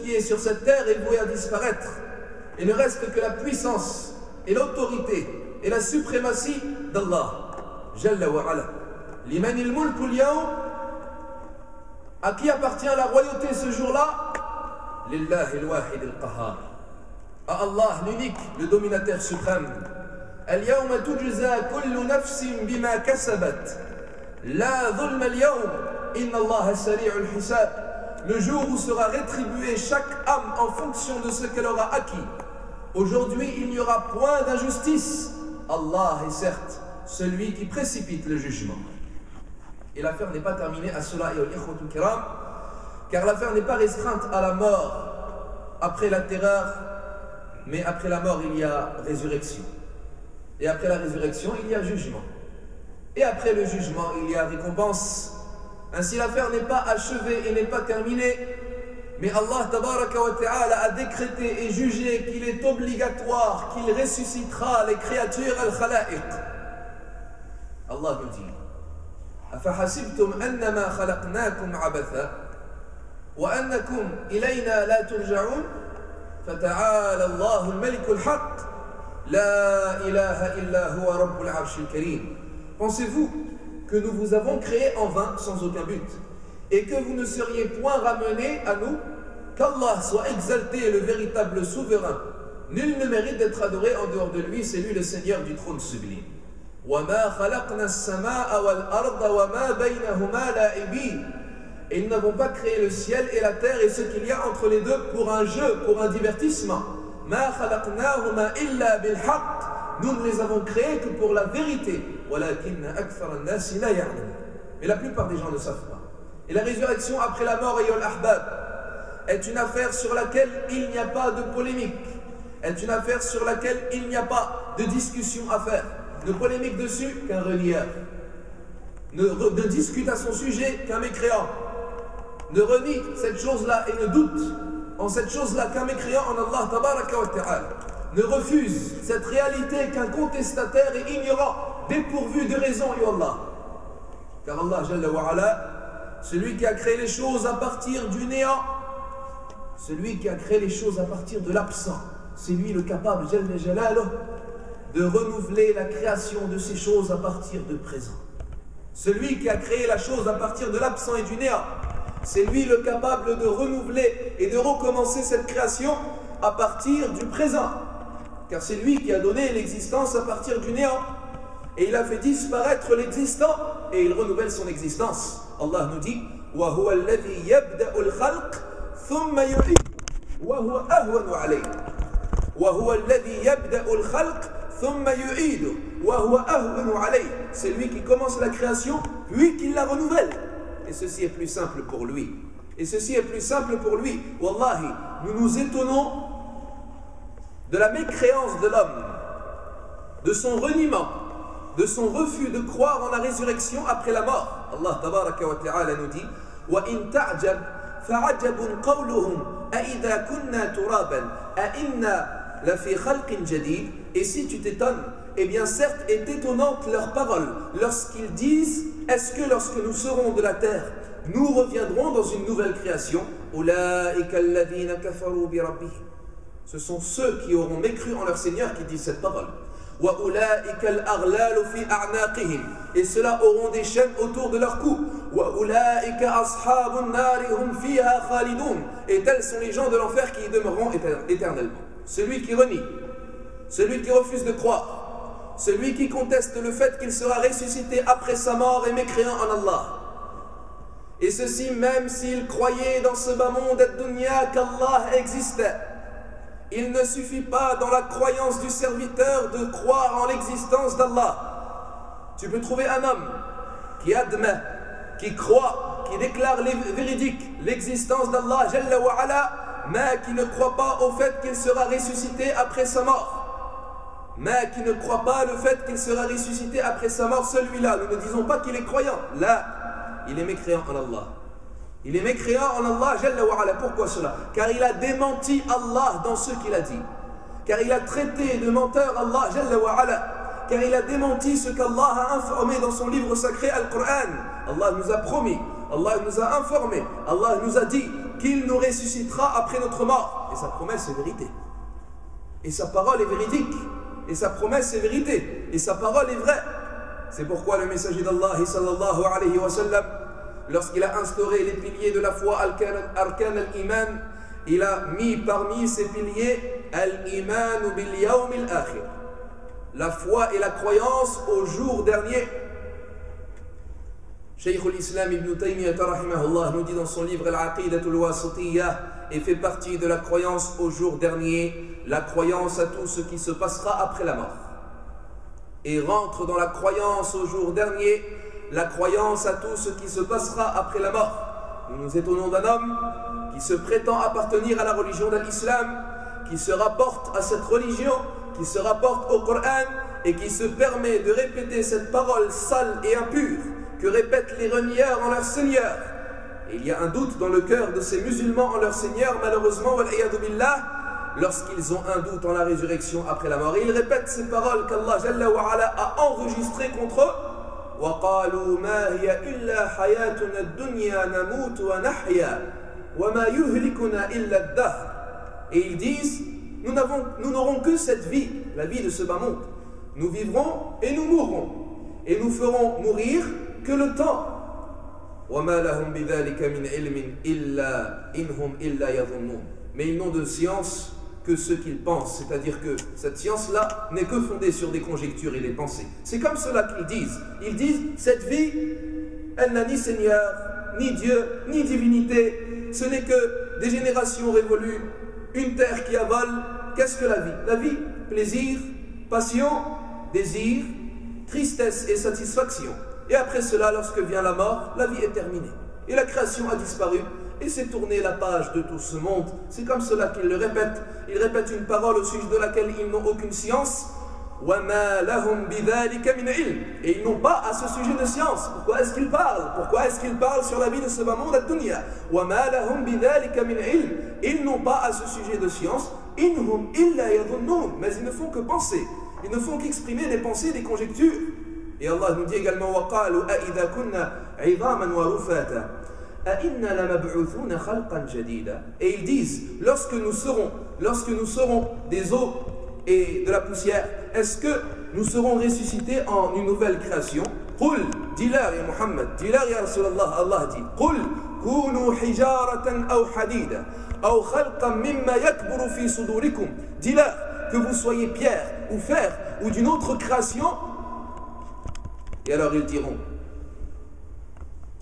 qui est sur cette terre est voué à disparaître. Et ne reste que la puissance et l'autorité et la suprématie d'Allah. Jalla wa ala. Liman il-mulku al-yawm. À qui appartient la royauté ce jour-là? Lillahi al-wahid al-qahhar. À Allah l'unique, le dominateur suprême. Al-yawma tujza kullu nafsin bima kasabat. La dhulma al-yawm. Inna Allah sari'ul hisab. Le jour où sera rétribuée chaque âme en fonction de ce qu'elle aura acquis. Aujourd'hui, il n'y aura point d'injustice. Allah est certes celui qui précipite le jugement. Et l'affaire n'est pas terminée à cela, et au ikhwatul kiram, car l'affaire n'est pas restreinte à la mort après la terreur, mais après la mort il y a résurrection. Et après la résurrection il y a jugement. Et après le jugement il y a récompense. Ainsi l'affaire n'est pas achevée et n'est pas terminée, mais Allah tabaraka wa ta'ala a décrété et jugé qu'il est obligatoire qu'il ressuscitera les créatures al-khala'iq. Allah nous dit: أفحسبتم أنما خلقناكم عبثا وأنكم إلينا لا ترجعون فتعالى الله الملك الحق لا إله إلا هو رب العرش الكريم. Pensez-vous que nous vous avons créé en vain sans aucun but et que vous ne seriez point ramenés à nous? Qu'Allah soit exalté, le véritable souverain. Nul ne mérite d'être adoré en dehors de lui, c'est lui le Seigneur du trône sublime. وَمَا خَلَقْنَا السَّمَاءَ وَالْأَرْضَ وَمَا بَيْنَهُمَا لَاعِبِينَ. Et nous n'avons pas créé le ciel et la terre et ce qu'il y a entre les deux pour un jeu, pour un divertissement. مَا خَلَقْنَاهُمَا إِلَّا بِالْحَقِّ. Nous ne les avons créés que pour la vérité. وَلَكِنَّ أَكْثَرَ النَّاسِ لَا يَعْلَمُونَ. Mais la plupart des gens ne savent pas. Et la résurrection après la mort, ayyuhal ahbab, est une affaire sur laquelle il n'y a pas de polémique, est une affaire sur laquelle il n'y a pas de discussion à faire. Ne polémique dessus qu'un renieur. Ne discute à son sujet qu'un mécréant. Ne renie cette chose-là et ne doute en cette chose-là qu'un mécréant en Allah tabaraka wa ta'ala. Ne refuse cette réalité qu'un contestataire et ignorant, dépourvu de raison, ya Allah. Car Allah Jalla wa ala, celui qui a créé les choses à partir du néant, celui qui a créé les choses à partir de l'absent, c'est lui le capable, Jalla Jalaluh, de renouveler la création de ces choses à partir de présent. Celui qui a créé la chose à partir de l'absent et du néant, c'est lui le capable de renouveler et de recommencer cette création à partir du présent. Car c'est lui qui a donné l'existence à partir du néant. Et il a fait disparaître l'existant et il renouvelle son existence. Allah nous dit: وَهُوَ الَّذِي يَبْدَأُ الْخَلْقَ ثُمَّ يُعِيدُ وَهُوَ أَهْوَنُ عَلَيْهِ. وَهُوَ الَّذِي يَبْدَأُ الْخَلْقَ ثُمَّ يُعِيدُ وَهُوَ أَهْوَنُ عَلَيْهِ. C'est lui qui commence la création, puis qui la renouvelle. Et ceci est plus simple pour lui. Et ceci est plus simple pour lui. Wallahi, nous nous étonnons de la mécréance de l'homme, de son reniement, de son refus de croire en la résurrection après la mort. Allah tabaraka wa ta'ala nous dit: وَإِن تَعْجَبْ فَعَجَبٌ قَوْلُهُمْ أَإِذَا كُنَّا تُرَابًا أَإِنَّا لَفِي خَلْقٍ جَدِيدٍ. Et si tu t'étonnes, eh bien certes est étonnante leur parole lorsqu'ils disent: est-ce que lorsque nous serons de la terre, nous reviendrons dans une nouvelle création? أُولَٰئِكَ الَّذِينَ كَفَرُوا بِرَبِّهِمْ. Ce sont ceux qui auront mécru en leur Seigneur qui disent cette parole. وَأُولَٰئِكَ الْأَغْلَالُ فِي أَعْنَاقِهِمْ. Et ceux-là auront des chaînes autour de leur cou. وَأُولَٰئِكَ أَصْحَابُ النَّارِ هُمْ فِيهَا خَالِدُونَ. Et tels sont les gens de l'enfer qui y demeureront éternellement. Celui qui renie, celui qui refuse de croire, celui qui conteste le fait qu'il sera ressuscité après sa mort est mécréant en Allah. Et ceci même s'il croyait dans ce bas monde ad-dunya qu'Allah existait. Il ne suffit pas dans la croyance du serviteur de croire en l'existence d'Allah. Tu peux trouver un homme qui admet, qui croit, qui déclare véridique l'existence d'Allah Jalla wa ala, mais qui ne croit pas au fait qu'il sera ressuscité après sa mort. Mais qui ne croit pas le fait qu'il sera ressuscité après sa mort, celui-là, nous ne disons pas qu'il est croyant. Là, il est mécréant en Allah. Il est mécréant en Allah Jalla wa ala. Pourquoi cela? Car il a démenti Allah dans ce qu'il a dit. Car il a traité de menteur Allah Jalla wa ala. Car il a démenti ce qu'Allah a informé dans son livre sacré Al-Qur'an. Allah nous a promis, Allah nous a informé, Allah nous a dit: qu'il nous ressuscitera après notre mort. Et sa promesse est vérité. Et sa parole est véridique. Et sa promesse est vérité. Et sa parole est vraie. C'est pourquoi le messager d'Allah sallallahu alayhi wa sallam, lorsqu'il a instauré les piliers de la foi, Arkan al-Iman, il a mis parmi ces piliers Al-Iman bil Yawm al-Akhir, la foi et la croyance au jour dernier. Shaykh al-Islam Ibn Taymiyyah rahimahullah nous dit dans son livre Al-Aqidatul Wasitiyah, et fait partie de la croyance au jour dernier, la croyance à tout ce qui se passera après la mort. Et rentre dans la croyance au jour dernier, la croyance à tout ce qui se passera après la mort. Nous nous étonnons d'un homme qui se prétend appartenir à la religion de l'islam, qui se rapporte à cette religion, qui se rapporte au Coran et qui se permet de répéter cette parole sale et impure que répètent les renieurs en leur Seigneur. Et il y a un doute dans le cœur de ces musulmans en leur Seigneur, malheureusement, wal-iyadu billah, lorsqu'ils ont un doute en la résurrection après la mort. Et ils répètent ces paroles qu'Allah Jalla wa Ala a enregistrées contre eux. وَقَالُوا مَا هِيَ إِلَّا حَيَاتُنَا الدُّنْيَا نَمُوتُ وَنَحْيَا وَمَا يُهْلِكُنَا إِلَّا الدَّهْرِ. Et ils disent, nous n'aurons que cette vie, la vie de ce bas monde. Nous vivrons et nous mourrons. Et nous ferons mourir que le temps. وَمَا لَهُمْ بِذَلِكَ مِنْ عِلْمٍ إِلَّا إِنْهُمْ إِلَّا يَظُنُّونَ. Mais ils n'ont de science que ce qu'ils pensent, c'est-à-dire que cette science-là n'est que fondée sur des conjectures et des pensées. C'est comme cela qu'ils disent. Ils disent, cette vie, elle n'a ni Seigneur, ni Dieu, ni divinité. Ce n'est que des générations révolues, une terre qui avale. Qu'est-ce que la vie? La vie, plaisir, passion, désir, tristesse et satisfaction. Et après cela, lorsque vient la mort, la vie est terminée. Et la création a disparu. Et c'est tourner la page de tout ce monde. C'est comme cela qu'ils le répètent. Ils répètent une parole au sujet de laquelle ils n'ont aucune science. وَمَا لَهُمْ بِذَلِكَ مِنْ عِلْمٍ. Et ils n'ont pas à ce sujet de science. Pourquoi est-ce qu'ils parlent? Pourquoi est-ce qu'ils parlent sur la vie de ce bas monde à dunya? وَمَا لَهُمْ بِذَلِكَ مِنْ عِلْمٍ. Ils n'ont pas à ce sujet de science. إِنْهُمْ إِلَّا يَظُنُّونَ. Mais ils ne font que penser. Ils ne font qu'exprimer des pensées, des conjectures. Et Allah nous dit également وَقَالُوا أَإِذَا كُنَّا عِظَامًا وَرُفَاتًا أَإِنَّا لَمَبْعُوثُونَ خَلْقًا جَدِيدًا. Et ils disent, lorsque nous serons des os et de la poussière, est-ce que nous serons ressuscités en une nouvelle création? قُلْ, dis-leur ya Muhammad, dis-leur ya Rasulallah, Allah dit, قُلْ كُونُوا حِجَارَةً أَوْ حَدِيدًا أَوْ خَلْقًا مِمَّا يَكْبُرُ فِي صُدُورِكُمْ. Dis-leur que vous soyez pierre ou fer ou d'une autre création. Et alors ils diront,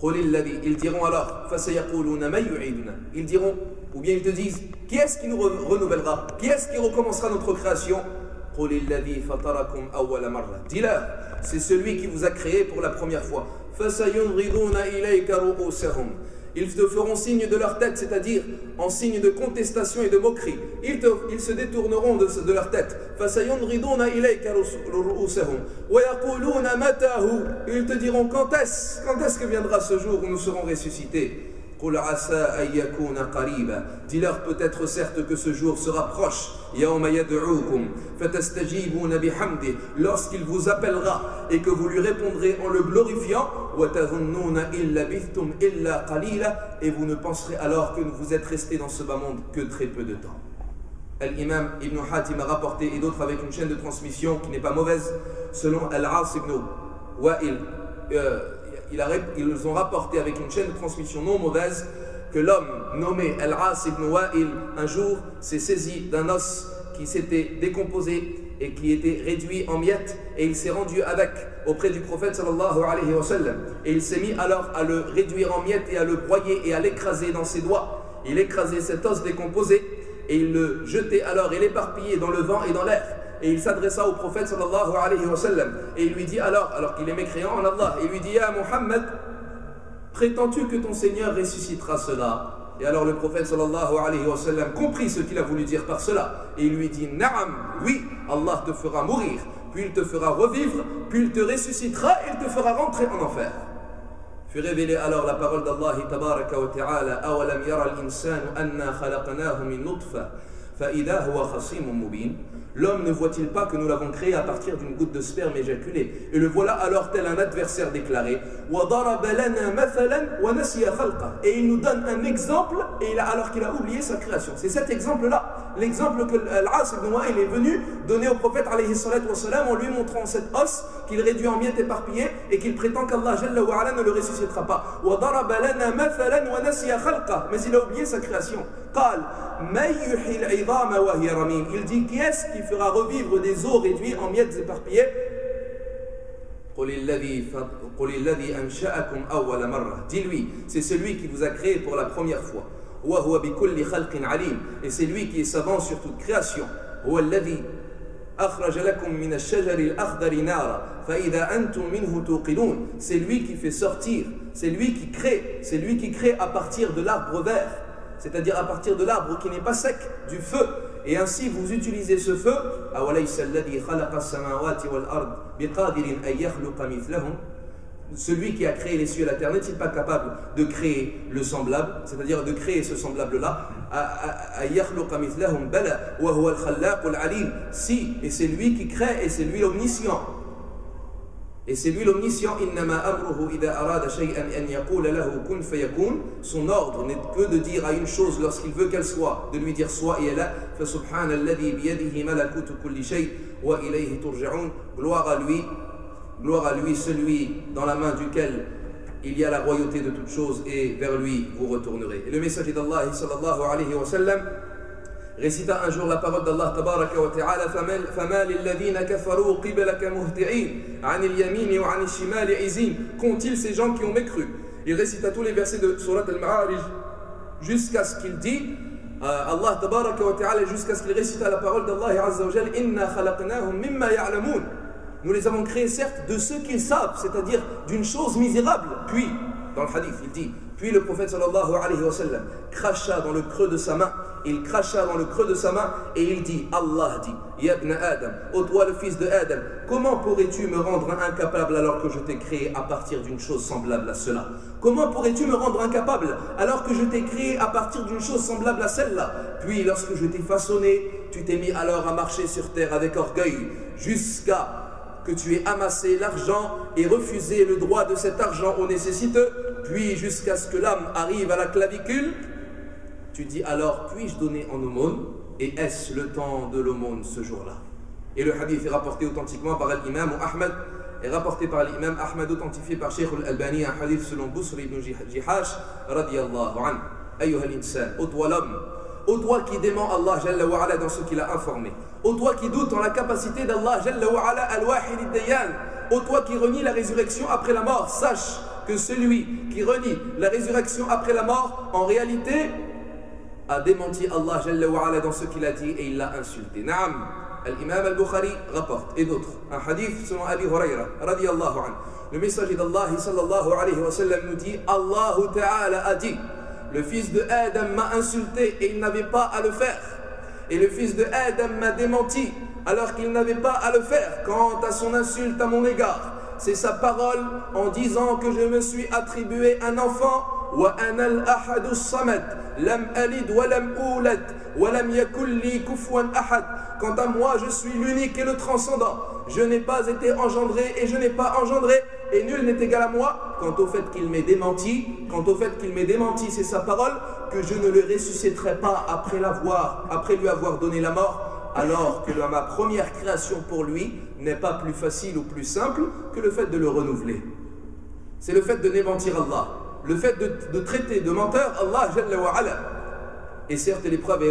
ils diront alors, ils diront, ou bien ils te disent, qui est-ce qui nous renouvellera? Qui est-ce qui recommencera notre création? Dis-leur, c'est celui qui vous a créé pour la première fois. Ils te feront signe de leur tête, c'est-à-dire en signe de contestation et de moquerie. Ils se détourneront de leur tête. Ils te diront, quand est-ce que viendra ce jour où nous serons ressuscités? Dis-leur peut-être certes que ce jour sera proche. Lorsqu'il vous appellera et que vous lui répondrez en le glorifiant, et vous ne penserez alors que vous êtes restés dans ce bas monde que très peu de temps. L'imam Ibn Hatim a rapporté, et d'autres avec une chaîne de transmission qui n'est pas mauvaise, selon Al-As ibn Wa'il, ils ont rapporté avec une chaîne de transmission non mauvaise que l'homme nommé Al-As ibn Wa'il un jour s'est saisi d'un os qui s'était décomposé et qui était réduit en miettes, et il s'est rendu avec auprès du prophète sallallahu alayhi wa sallam, et il s'est mis alors à le réduire en miettes et à le broyer et à l'écraser dans ses doigts. Il écrasait cet os décomposé et il le jetait alors et l'éparpillait dans le vent et dans l'air. Et il s'adressa au prophète sallallahu alayhi wa sallam et il lui dit alors qu'il est mécréant en Allah, il lui dit, ya Muhammad, prétends-tu que ton Seigneur ressuscitera cela? Et alors le prophète sallallahu alayhi wa sallam comprit ce qu'il a voulu dire par cela, et il lui dit, Naam, oui, Allah te fera mourir, puis il te fera revivre, puis il te ressuscitera et il te fera rentrer en enfer. Fut révélée alors la parole d'Allah tabaraka wa ta'ala, awalam yara al-insanu anna khalaqnahu min nutfa فإذا هو خصيم مبين. L'homme ne voit-il pas que nous l'avons créé à partir d'une goutte de sperme éjaculée? Et le voilà alors tel un adversaire déclaré. Et il nous donne un exemple alors qu'il a oublié sa création. C'est cet exemple-là, l'exemple que Al-As ibn Wa'il est venu donner au prophète alayhi salatu wa salam, en lui montrant cet os qu'il réduit en miettes éparpillées et qu'il prétend qu'Allah Jalla wa Ala ne le ressuscitera pas. Mais il a oublié sa création. Il dit, qui est-ce qui fera revivre des os réduits en miettes éparpillées? Dis-lui, c'est celui qui vous a créé pour la première fois. Et c'est lui qui est savant sur toute création. C'est lui qui fait sortir, c'est lui qui crée à partir de l'arbre vert, c'est-à-dire à partir de l'arbre qui n'est pas sec, du feu. Et ainsi vous utilisez ce feu. Celui qui a créé les cieux et la terre n'est-il pas capable de créer le semblable, c'est-à-dire de créer ce semblable-là? Si, et c'est lui qui crée, et c'est lui l'omniscient. Et c'est lui l'omniscient. Son ordre n'est que de dire à une chose lorsqu'il veut qu'elle soit, de lui dire soit et elle est. Gloire à lui, celui dans la main duquel il y a la royauté de toutes choses, et vers lui vous retournerez. Et le messager d'Allah sallallahu alayhi wa sallam récita un jour la parole d'Allah tabaraka wa ta'ala: فَمَا لِلَّذِينَ كَفَرُوا قِبَلَكَ مُهْتِعِينَ عَنِ الْيَمِينِ وَعَنِ الشِّمَالِ عِزِينَ. Qu'ont-ils ces gens qui ont mécru? Il récita tous les versets de Surat Al-Ma'arij jusqu'à ce qu'il dit, Allah tabaraka wa ta'ala, jusqu'à ce qu'il récita la parole d'Allah azza wa jal: إِنَّا خَلَقْنَاهُمْ مِمَّا يَعْلَمُونَ. Nous les avons créés certes de ceux qu'ils savent, c'est-à-dire d'une chose misérable. Puis, dans le hadith, il dit, puis le prophète sallallahu alayhi wa sallam cracha dans le creux de sa main, il cracha dans le creux de sa main et il dit, Allah dit, Ya ibn Adam, ô toi le fils de Adam, comment pourrais-tu me rendre incapable alors que je t'ai créé à partir d'une chose semblable à cela? Comment pourrais-tu me rendre incapable alors que je t'ai créé à partir d'une chose semblable à celle-là? Puis lorsque je t'ai façonné, tu t'es mis alors à marcher sur terre avec orgueil, jusqu'à que tu aies amassé l'argent et refusé le droit de cet argent aux nécessiteux, puis jusqu'à ce que l'âme arrive à la clavicule, tu dis alors, puis-je donner en aumône? Et est-ce le temps de l'aumône ce jour-là? Et le hadith est rapporté authentiquement par l'imam Ahmed, est rapporté par l'imam Ahmed, authentifié par Sheikh al-Albani, un hadith selon Busr ibn Jihash radiyallahu anhu. Ayyuha al-insan, ô toi l'homme, ô toi qui dément Allah Jalla wa Ala dans ce qu'il a informé, ô toi qui doute en la capacité d'Allah Jalla wa Ala al-Wahid al-Dayan, ô toi qui renie la résurrection après la mort, sache que celui qui renie la résurrection après la mort, en réalité, a démenti Allah Jalla wa Ala dans ce qu'il a dit et il l'a insulté. Naam, l'imam al-Bukhari rapporte, et d'autres, un hadith selon Abi Hurayra radiyallahu anhu. Le messager d'Allah sallallahu alayhi wa sallam nous dit, Allah Ta'ala a dit, le fils de Adam m'a insulté et il n'avait pas à le faire. Et le fils de Adam m'a démenti alors qu'il n'avait pas à le faire. Quant à son insulte à mon égard, c'est sa parole en disant que je me suis attribué un enfant. وَأَنَا الْأَحَدُ الصَّمَدُ لَمْ أَلِدْ وَلَمْ أُولَدْ وَلَمْ يَكُنْ لِي كُفُوًا أَحَدٌ. Quant à moi, je suis l'unique et le transcendant. Je n'ai pas été engendré et je n'ai pas engendré, et nul n'est égal à moi. Quant au fait qu'il m'ait démenti, c'est sa parole, que je ne le ressusciterai pas après lui avoir donné la mort, alors que ma première création pour lui n'est pas plus facile ou plus simple que le fait de le renouveler. C'est le fait de démentir Allah, le fait de traiter de menteur Allah Jalla wa Ala. Et certes, les preuves,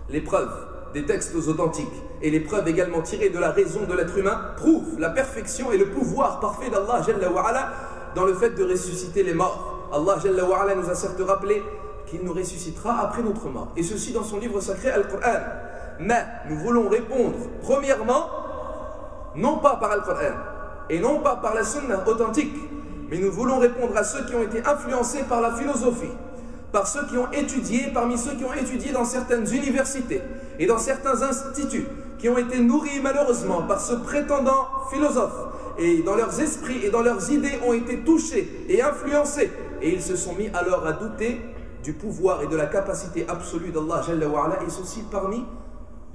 les preuves des textes authentiques et les preuves également tirées de la raison de l'être humain prouvent la perfection et le pouvoir parfait d'Allah Jalla wa Ala dans le fait de ressusciter les morts. Allah Jalla wa Ala nous a certes rappelé qu'il nous ressuscitera après notre mort, et ceci dans son livre sacré Al-Qur'an. Mais nous voulons répondre premièrement non pas par Al-Qur'an et non pas par la sunna authentique, mais nous voulons répondre à ceux qui ont été influencés par la philosophie, par ceux qui ont étudié, parmi ceux qui ont étudié dans certaines universités et dans certains instituts, qui ont été nourris malheureusement par ce prétendant philosophe, et dans leurs esprits et dans leurs idées ont été touchés et influencés, et ils se sont mis alors à douter du pouvoir et de la capacité absolue d'Allah Jalla wa Ala, est aussi parmi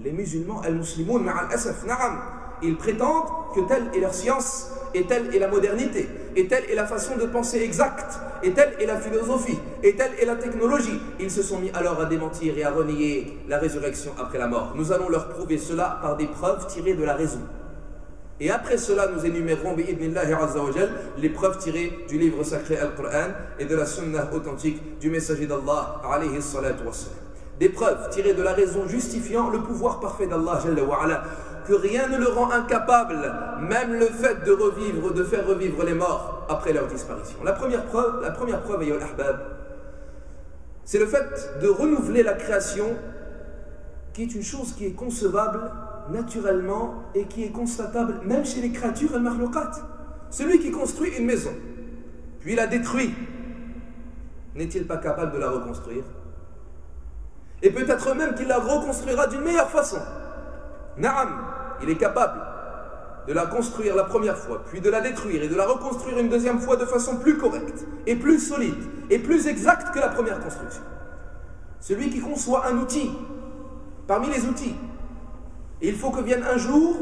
les musulmans al-muslimoun ma'al asaf. Na'am, ils prétendent que telle est leur science, et telle est la modernité, et telle est la façon de penser exacte, et telle est la philosophie, et telle est la technologie. Ils se sont mis alors à démentir et à renier la résurrection après la mort. Nous allons leur prouver cela par des preuves tirées de la raison. Et après cela, nous énumérerons bi'idnillahi azza wa jal les preuves tirées du livre sacré Al-Qur'an et de la sunnah authentique du messager d'Allah alayhi salatu wassalam. Des preuves tirées de la raison justifiant le pouvoir parfait d'Allah Jalla wa Ala, que rien ne le rend incapable, même le fait de revivre, de faire revivre les morts après leur disparition. La première preuve, ayyuha al-ahbab, c'est le fait de renouveler la création, qui est une chose qui est concevable naturellement et qui est constatable même chez les créatures al-makhlouqat. Celui qui construit une maison, puis la détruit, n'est-il pas capable de la reconstruire? Et peut-être même qu'il la reconstruira d'une meilleure façon. Naam, il est capable de la construire la première fois, puis de la détruire et de la reconstruire une deuxième fois de façon plus correcte, et plus solide, et plus exacte que la première construction. Celui qui conçoit un outil, parmi les outils, et il faut que vienne un jour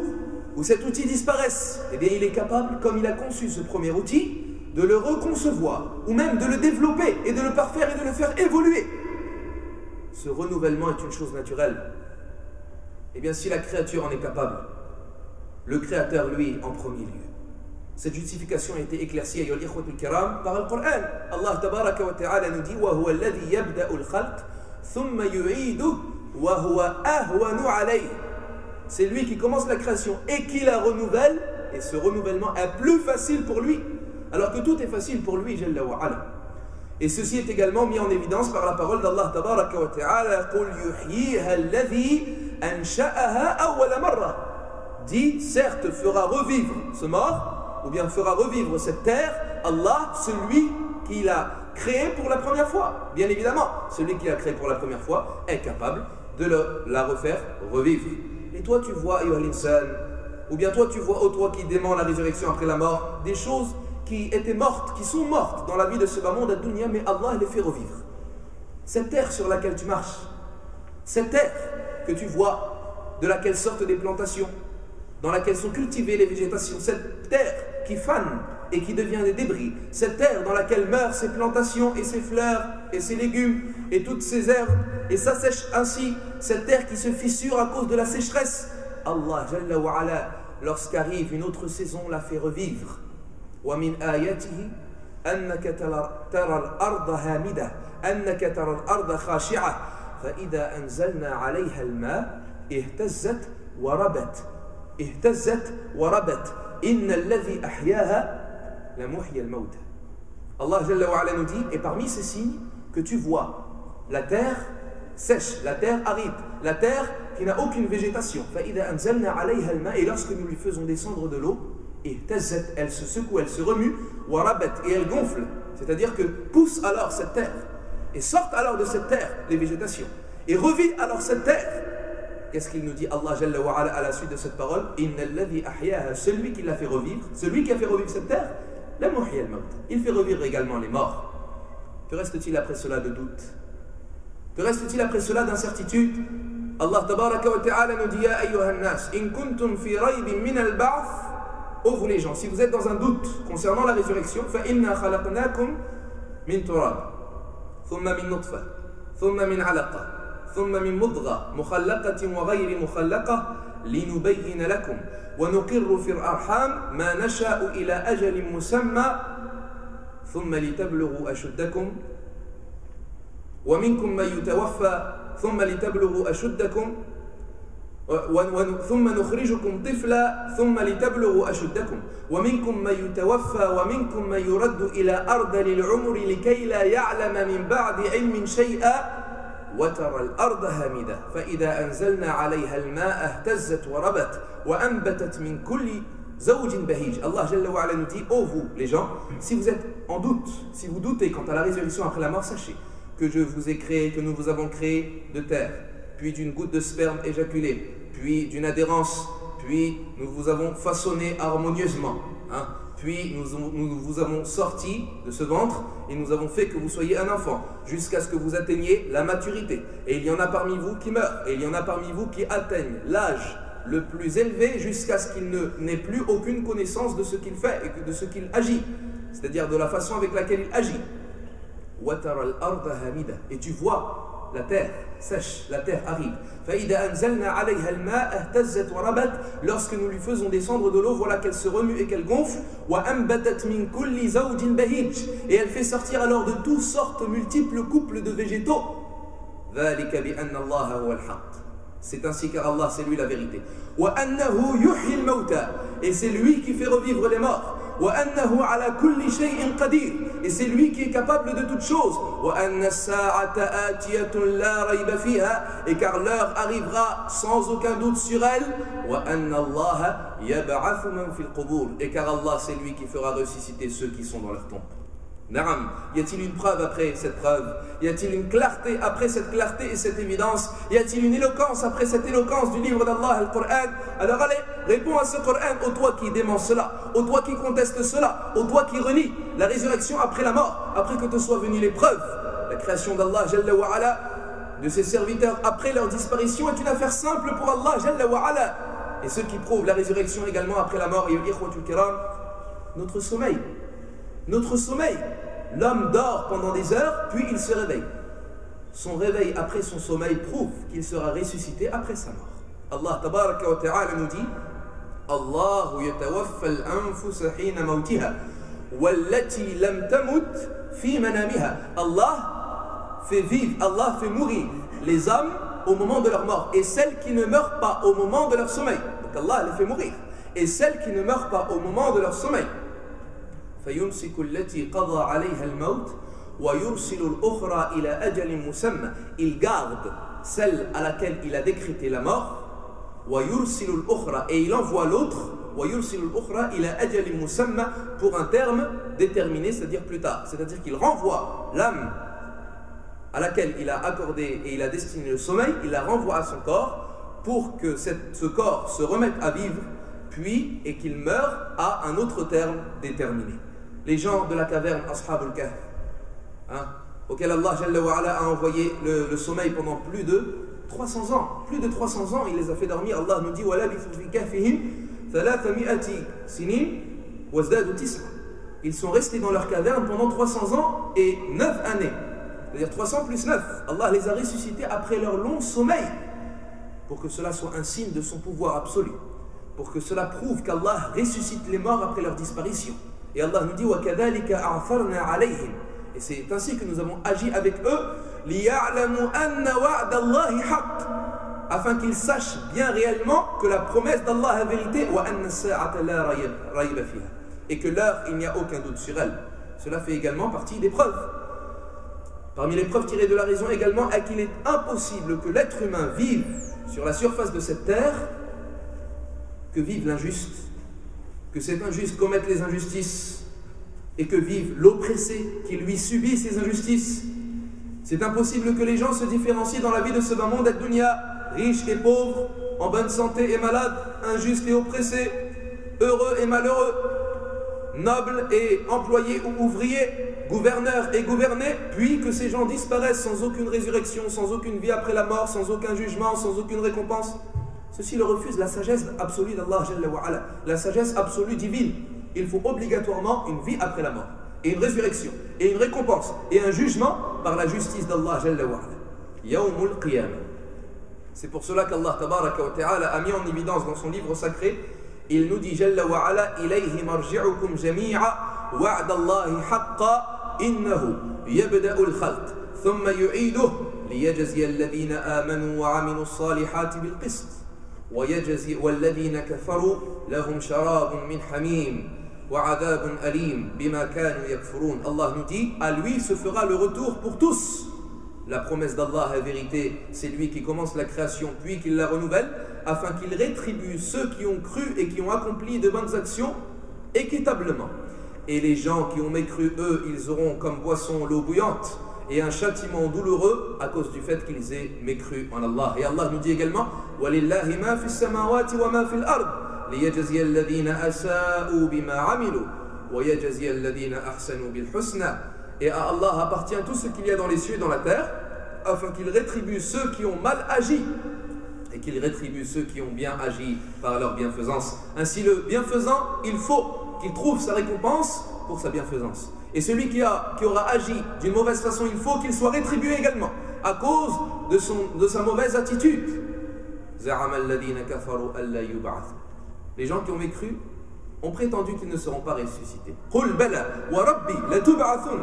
où cet outil disparaisse, eh bien il est capable, comme il a conçu ce premier outil, de le reconcevoir, ou même de le développer, et de le parfaire et de le faire évoluer. Ce renouvellement est une chose naturelle. Eh bien, si la créature en est capable, le Créateur, lui, en premier lieu. Cette justification a été éclaircie, ayyuhal ikhwatul kiram, par le Coran. Allah tabaraka wa ta'ala nous dit « Wa huwa alladhi yabda'u al-khalq, thumma yu'iduhu, wa huwa ahwanu alayhi » C'est lui qui commence la création et qui la renouvelle, et ce renouvellement est plus facile pour lui, alors que tout est facile pour lui, Jalla wa Ala. Et ceci est également mis en évidence par la parole d'Allah tabaraka wa ta'ala « Qul yuhyiha alladhi ansha'aha awwala marra » dit, certes, fera revivre ce mort, ou bien fera revivre cette terre, Allah, celui qui l'a créé pour la première fois. Bien évidemment, celui qui l'a créé pour la première fois est capable de la refaire revivre. Et toi, tu vois, ayyuhal insan, ou bien toi, tu vois, toi qui dément la résurrection après la mort, des choses qui étaient mortes, qui sont mortes dans la vie de ce bas monde ad-dunya, mais Allah les fait revivre. Cette terre sur laquelle tu marches, cette terre que tu vois, de laquelle sortent des plantations, dans laquelle sont cultivées les végétations, cette terre qui fane et qui devient des débris, cette terre dans laquelle meurent ces plantations et ces fleurs et ces légumes et toutes ces herbes et s'assèche ainsi, cette terre qui se fissure à cause de la sécheresse, Allah Jalla wa Ala, lorsqu'arrive une autre saison, la fait revivre. ومن آياته أنك ترى الأرض هامدة أنك ترى الأرض خاشعة فإذا أنزلنا عليها الماء اهتزت وربت إن الذي أحياها لمحيي الموتى. Allah Jalla wa Ala nous dit, et parmi ces signes que tu vois, la terre sèche, la terre aride, la terre qui n'a aucune végétation. فإذا أنزلنا عليها الماء, et lorsque nous lui faisons descendre de l'eau, et elle se secoue, elle se remue, et elle gonfle, c'est-à-dire que pousse alors cette terre, et sortent alors de cette terre les végétations, et revit alors cette terre. Qu'est-ce qu'il nous dit Allah Jalla wa Ala à la suite de cette parole? Innalladhi ahyaha, celui qui l'a fait revivre, celui qui a fait revivre cette terre, la muhyi al-maut, il fait revivre également les morts. Que reste-t-il après cela de doute? Que reste-t-il après cela d'incertitude? Allah tabaraka wa ta'ala nous dit, ya ayyuhan nas, in kuntum fi raybin min al-ba'th, ô vous les gens, si vous êtes dans un doute concernant la résurrection, فَإِنَّا خَلَقْنَاكُمْ مِنْ تُرَابٍ ثُمَّ مِنْ نُطْفَةٍ ثُمَّ مِنْ عَلَقَةٍ ثُمَّ مِنْ مُضْغَةٍ مُخَلَّقَةٍ وَغَيْرِ مُخَلَّقَةٍ لِنُبَيِّنَ لَكُمْ وَنُقِرُّ فِي الْأَرْحَامِ مَا نَشَاءُ إِلَى أَجَلٍ مُسَمًّى ثُمَّ لِتَبْلُغُوا أَشُدَّكُمْ وَمِنْكُمْ مَن يُتَوَفَّى ثُمَّ لِتَبْلُغُوا أَشُدَّكُمْ ثم نخرجكم طفلا ثم لتبلغوا أشدكم ومنكم من يتوفى ومنكم من يرد إلى أرض العمر لكي لا يعلم من بعد علم شيئا وترى الأرض هامدة فإذا أنزلنا عليها الماء اهتزت وربت وأنبتت من كل زوج بهيج. Allah Jalla wa Ala nous dit, ô vous les gens, si vous êtes en doute, si vous doutez quant à la résurrection après la mort, sachez que je vous ai créé, que nous vous avons créé de terre, puis d'une goutte de sperme éjaculée, puis d'une adhérence, puis nous vous avons façonné harmonieusement. puis nous vous avons sorti de ce ventre et nous avons fait que vous soyez un enfant jusqu'à ce que vous atteigniez la maturité. Et il y en a parmi vous qui meurent et il y en a parmi vous qui atteignent l'âge le plus élevé jusqu'à ce qu'il n'ait plus aucune connaissance de ce qu'il fait et de ce qu'il agit, c'est-à-dire de la façon avec laquelle il agit. Et tu vois la terre sèche, la terre aride. Lorsque nous lui faisons descendre de l'eau, voilà qu'elle se remue et qu'elle gonfle. Et elle fait sortir alors de toutes sortes multiples couples de végétaux. C'est ainsi car Allah, c'est lui la vérité. Et c'est lui qui fait revivre les morts. Et c'est lui qui est capable de toutes choses. Et car l'heure arrivera sans aucun doute sur elle. Et car Allah, c'est lui qui fera ressusciter ceux qui sont dans leur tombe. Naam, y a-t-il une preuve après cette preuve? Y a-t-il une clarté après cette clarté et cette évidence? Y a-t-il une éloquence après cette éloquence du livre d'Allah, le Coran? Alors allez, réponds à ce Coran, ô toi qui dément cela, ô toi qui conteste cela, ô toi qui renie la résurrection après la mort, après que te soient venues les preuves. La création d'Allah, Jalla wa Ala, de ses serviteurs après leur disparition est une affaire simple pour Allah, Jalla wa Ala. Et ceux qui prouvent la résurrection également après la mort, notre sommeil. Notre sommeil, l'homme dort pendant des heures, puis il se réveille. Son réveil après son sommeil prouve qu'il sera ressuscité après sa mort. Allah tabaraka wa ta'ala nous dit Allahu yatawaffa al-anfusa hina mawtiha wallati lam tamut fi manamiha. Allah fait vivre, Allah fait mourir les hommes au moment de leur mort et celles qui ne meurent pas au moment de leur sommeil. Donc Allah les fait mourir. Et celles qui ne meurent pas au moment de leur sommeil. فيمسك التي قضى عليها الموت ويرسل الأخرى إلى أجل مسمى. Il garde celle à laquelle il a décrété la mort. ويرسل الأخرى et il envoie l'autre. ويرسل الأخرى إلى أجل مسمى pour un terme déterminé, c'est-à-dire plus tard. C'est-à-dire qu'il renvoie l'âme à laquelle il a accordé et il a destiné le sommeil, il la renvoie à son corps pour que ce corps se remette à vivre, puis et qu'il meure à un autre terme déterminé. Les gens de la caverne, Ashab al-Kahf, auquel Allah Jalla wa Ala a envoyé le sommeil pendant plus de 300 ans. Plus de 300 ans, il les a fait dormir. Allah nous dit ils sont restés dans leur caverne pendant 300 ans et 9 années. C'est-à-dire 300 plus 9. Allah les a ressuscités après leur long sommeil. Pour que cela soit un signe de son pouvoir absolu. Pour que cela prouve qu'Allah ressuscite les morts après leur disparition. Et Allah nous dit وَكَذَلِكَ أَعْثَرْنَا عَلَيْهِمْ. Et c'est ainsi que nous avons agi avec eux لِيَعْلَمُوا أَنَّ وَعْدَ اللَّهِ حَقٌّ, afin qu'ils sachent bien réellement que la promesse d'Allah est vérité وَأَنَّ السَّاعَةَ لَا رَيْبَ فِيهَا, et que l'heure, il n'y a aucun doute sur elle. Cela fait également partie des preuves. Parmi les preuves tirées de la raison également est qu'il est impossible que l'être humain vive sur la surface de cette terre, que vive l'injuste, que cet injuste commette les injustices et que vive l'oppressé qui lui subit ces injustices. C'est impossible que les gens se différencient dans la vie de ce bas monde ad-dunya, riches et pauvres, en bonne santé et malades, injustes et oppressés, heureux et malheureux, nobles et employés ou ouvriers, gouverneurs et gouvernés, puis que ces gens disparaissent sans aucune résurrection, sans aucune vie après la mort, sans aucun jugement, sans aucune récompense. Ceci le refuse la sagesse absolue d'Allah Jalla wa Ala, la sagesse absolue divine. Il faut obligatoirement une vie après la mort, et une résurrection, et une récompense, et un jugement par la justice d'Allah Jalla wa Ala. Yawmul Qiyamah. C'est pour cela qu'Allah Tabaraka wa Ta'ala a mis en évidence dans son livre sacré, il nous dit Jalla wa Ala ilayhi marji'ukum jami'a wa'da Allahi haqqa innahu yabda'ul khalq thumma yu'iduhu liyajziya alladhina amanu wa 'amilus salihati bil qist. والذين كفروا لهم شراب من حميم وعذاب أليم بما كانوا يكفرون. Allah nous dit, à lui se fera le retour pour tous. La promesse d'Allah est vérité, c'est lui qui commence la création puis qu'il la renouvelle, afin qu'il rétribue ceux qui ont cru et qui ont accompli de bonnes actions équitablement. Et les gens qui ont mécru, eux, ils auront comme boisson l'eau bouillante et un châtiment douloureux à cause du fait qu'ils aient mécru en Allah. Et Allah nous dit également وَلِلَّهِ مَا فِي السَّمَاوَاتِ وَمَا فِي الْأَرْضِ لِيَجْزِيَ الَّذِينَ أَسَاءُوا بِمَا عَمِلُوا وَيَجَزِيَ الَّذِينَ أَحْسَنُوا بِالْحُسْنَى. Et à Allah appartient tout ce qu'il y a dans les cieux et dans la terre, afin qu'il rétribue ceux qui ont mal agi et qu'il rétribue ceux qui ont bien agi par leur bienfaisance. Ainsi le bienfaisant, il faut qu'il trouve sa récompense pour sa bienfaisance. Et celui qui aura agi d'une mauvaise façon, il faut qu'il soit rétribué également à cause de sa mauvaise attitude. Les gens qui ont mécru ont prétendu qu'ils ne seront pas ressuscités. قُلْ بَلَى وَرَبِّي لَتُبْعَثُنَّ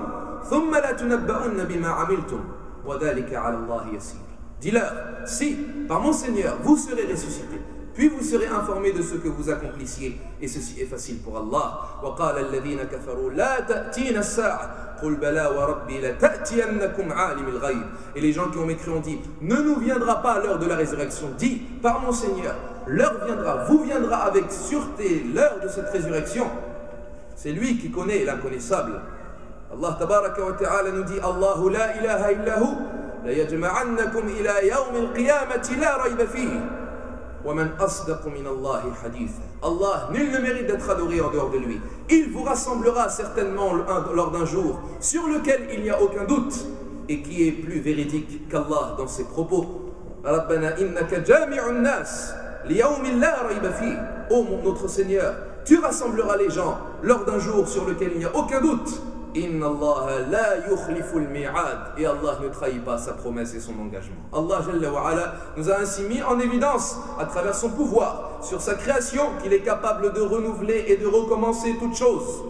ثُمَّ لَتُنَبَّؤُنَّ بِمَا عَمِلْتُمْ وَذَلِكَ عَلَى اللَّهِ يَسِيرٌ. Dis-leur, si, par mon Seigneur, vous serez ressuscités, puis vous serez informés de ce que vous accomplissiez, et ceci est facile pour Allah. وَقَالَ الَّذِينَ كَفَرُوا لَا تَأْتِينَ السَّاعَةُ قُلْ بَلَى وَرَبِّي لَتَأْتِيَنَّكُمْ عَالِمِ الْغَيْبِ. Et les gens qui ont mécru ont dit, ne nous viendra pas l'heure de la résurrection. Dis, par mon Seigneur, l'heure viendra, vous viendra avec sûreté l'heure de cette résurrection. C'est lui qui connaît l'inconnaissable. Allah tabaraka wa ta'ala nous dit, Allahu la ilaha illahu la yajma'annakum ila yawm al-qiyamati la rayba fihi wa man asdaqu min Allahi haditha. Allah, nul ne mérite d'être adoré en dehors de lui. Il vous rassemblera certainement lors d'un jour sur lequel il n'y a aucun doute et qui est plus véridique qu'Allah dans ses propos. Rabbana innaka jami'un nas liyawmin la rayba fihi. Ô notre Seigneur, tu rassembleras les gens lors d'un jour sur lequel il n'y a aucun doute. Inna Allah la yukhliful mi'ad. Et Allah ne trahit pas sa promesse et son engagement. Allah Jalla wa Ala nous a ainsi mis en évidence à travers son pouvoir sur sa création qu'il est capable de renouveler et de recommencer toutes choses.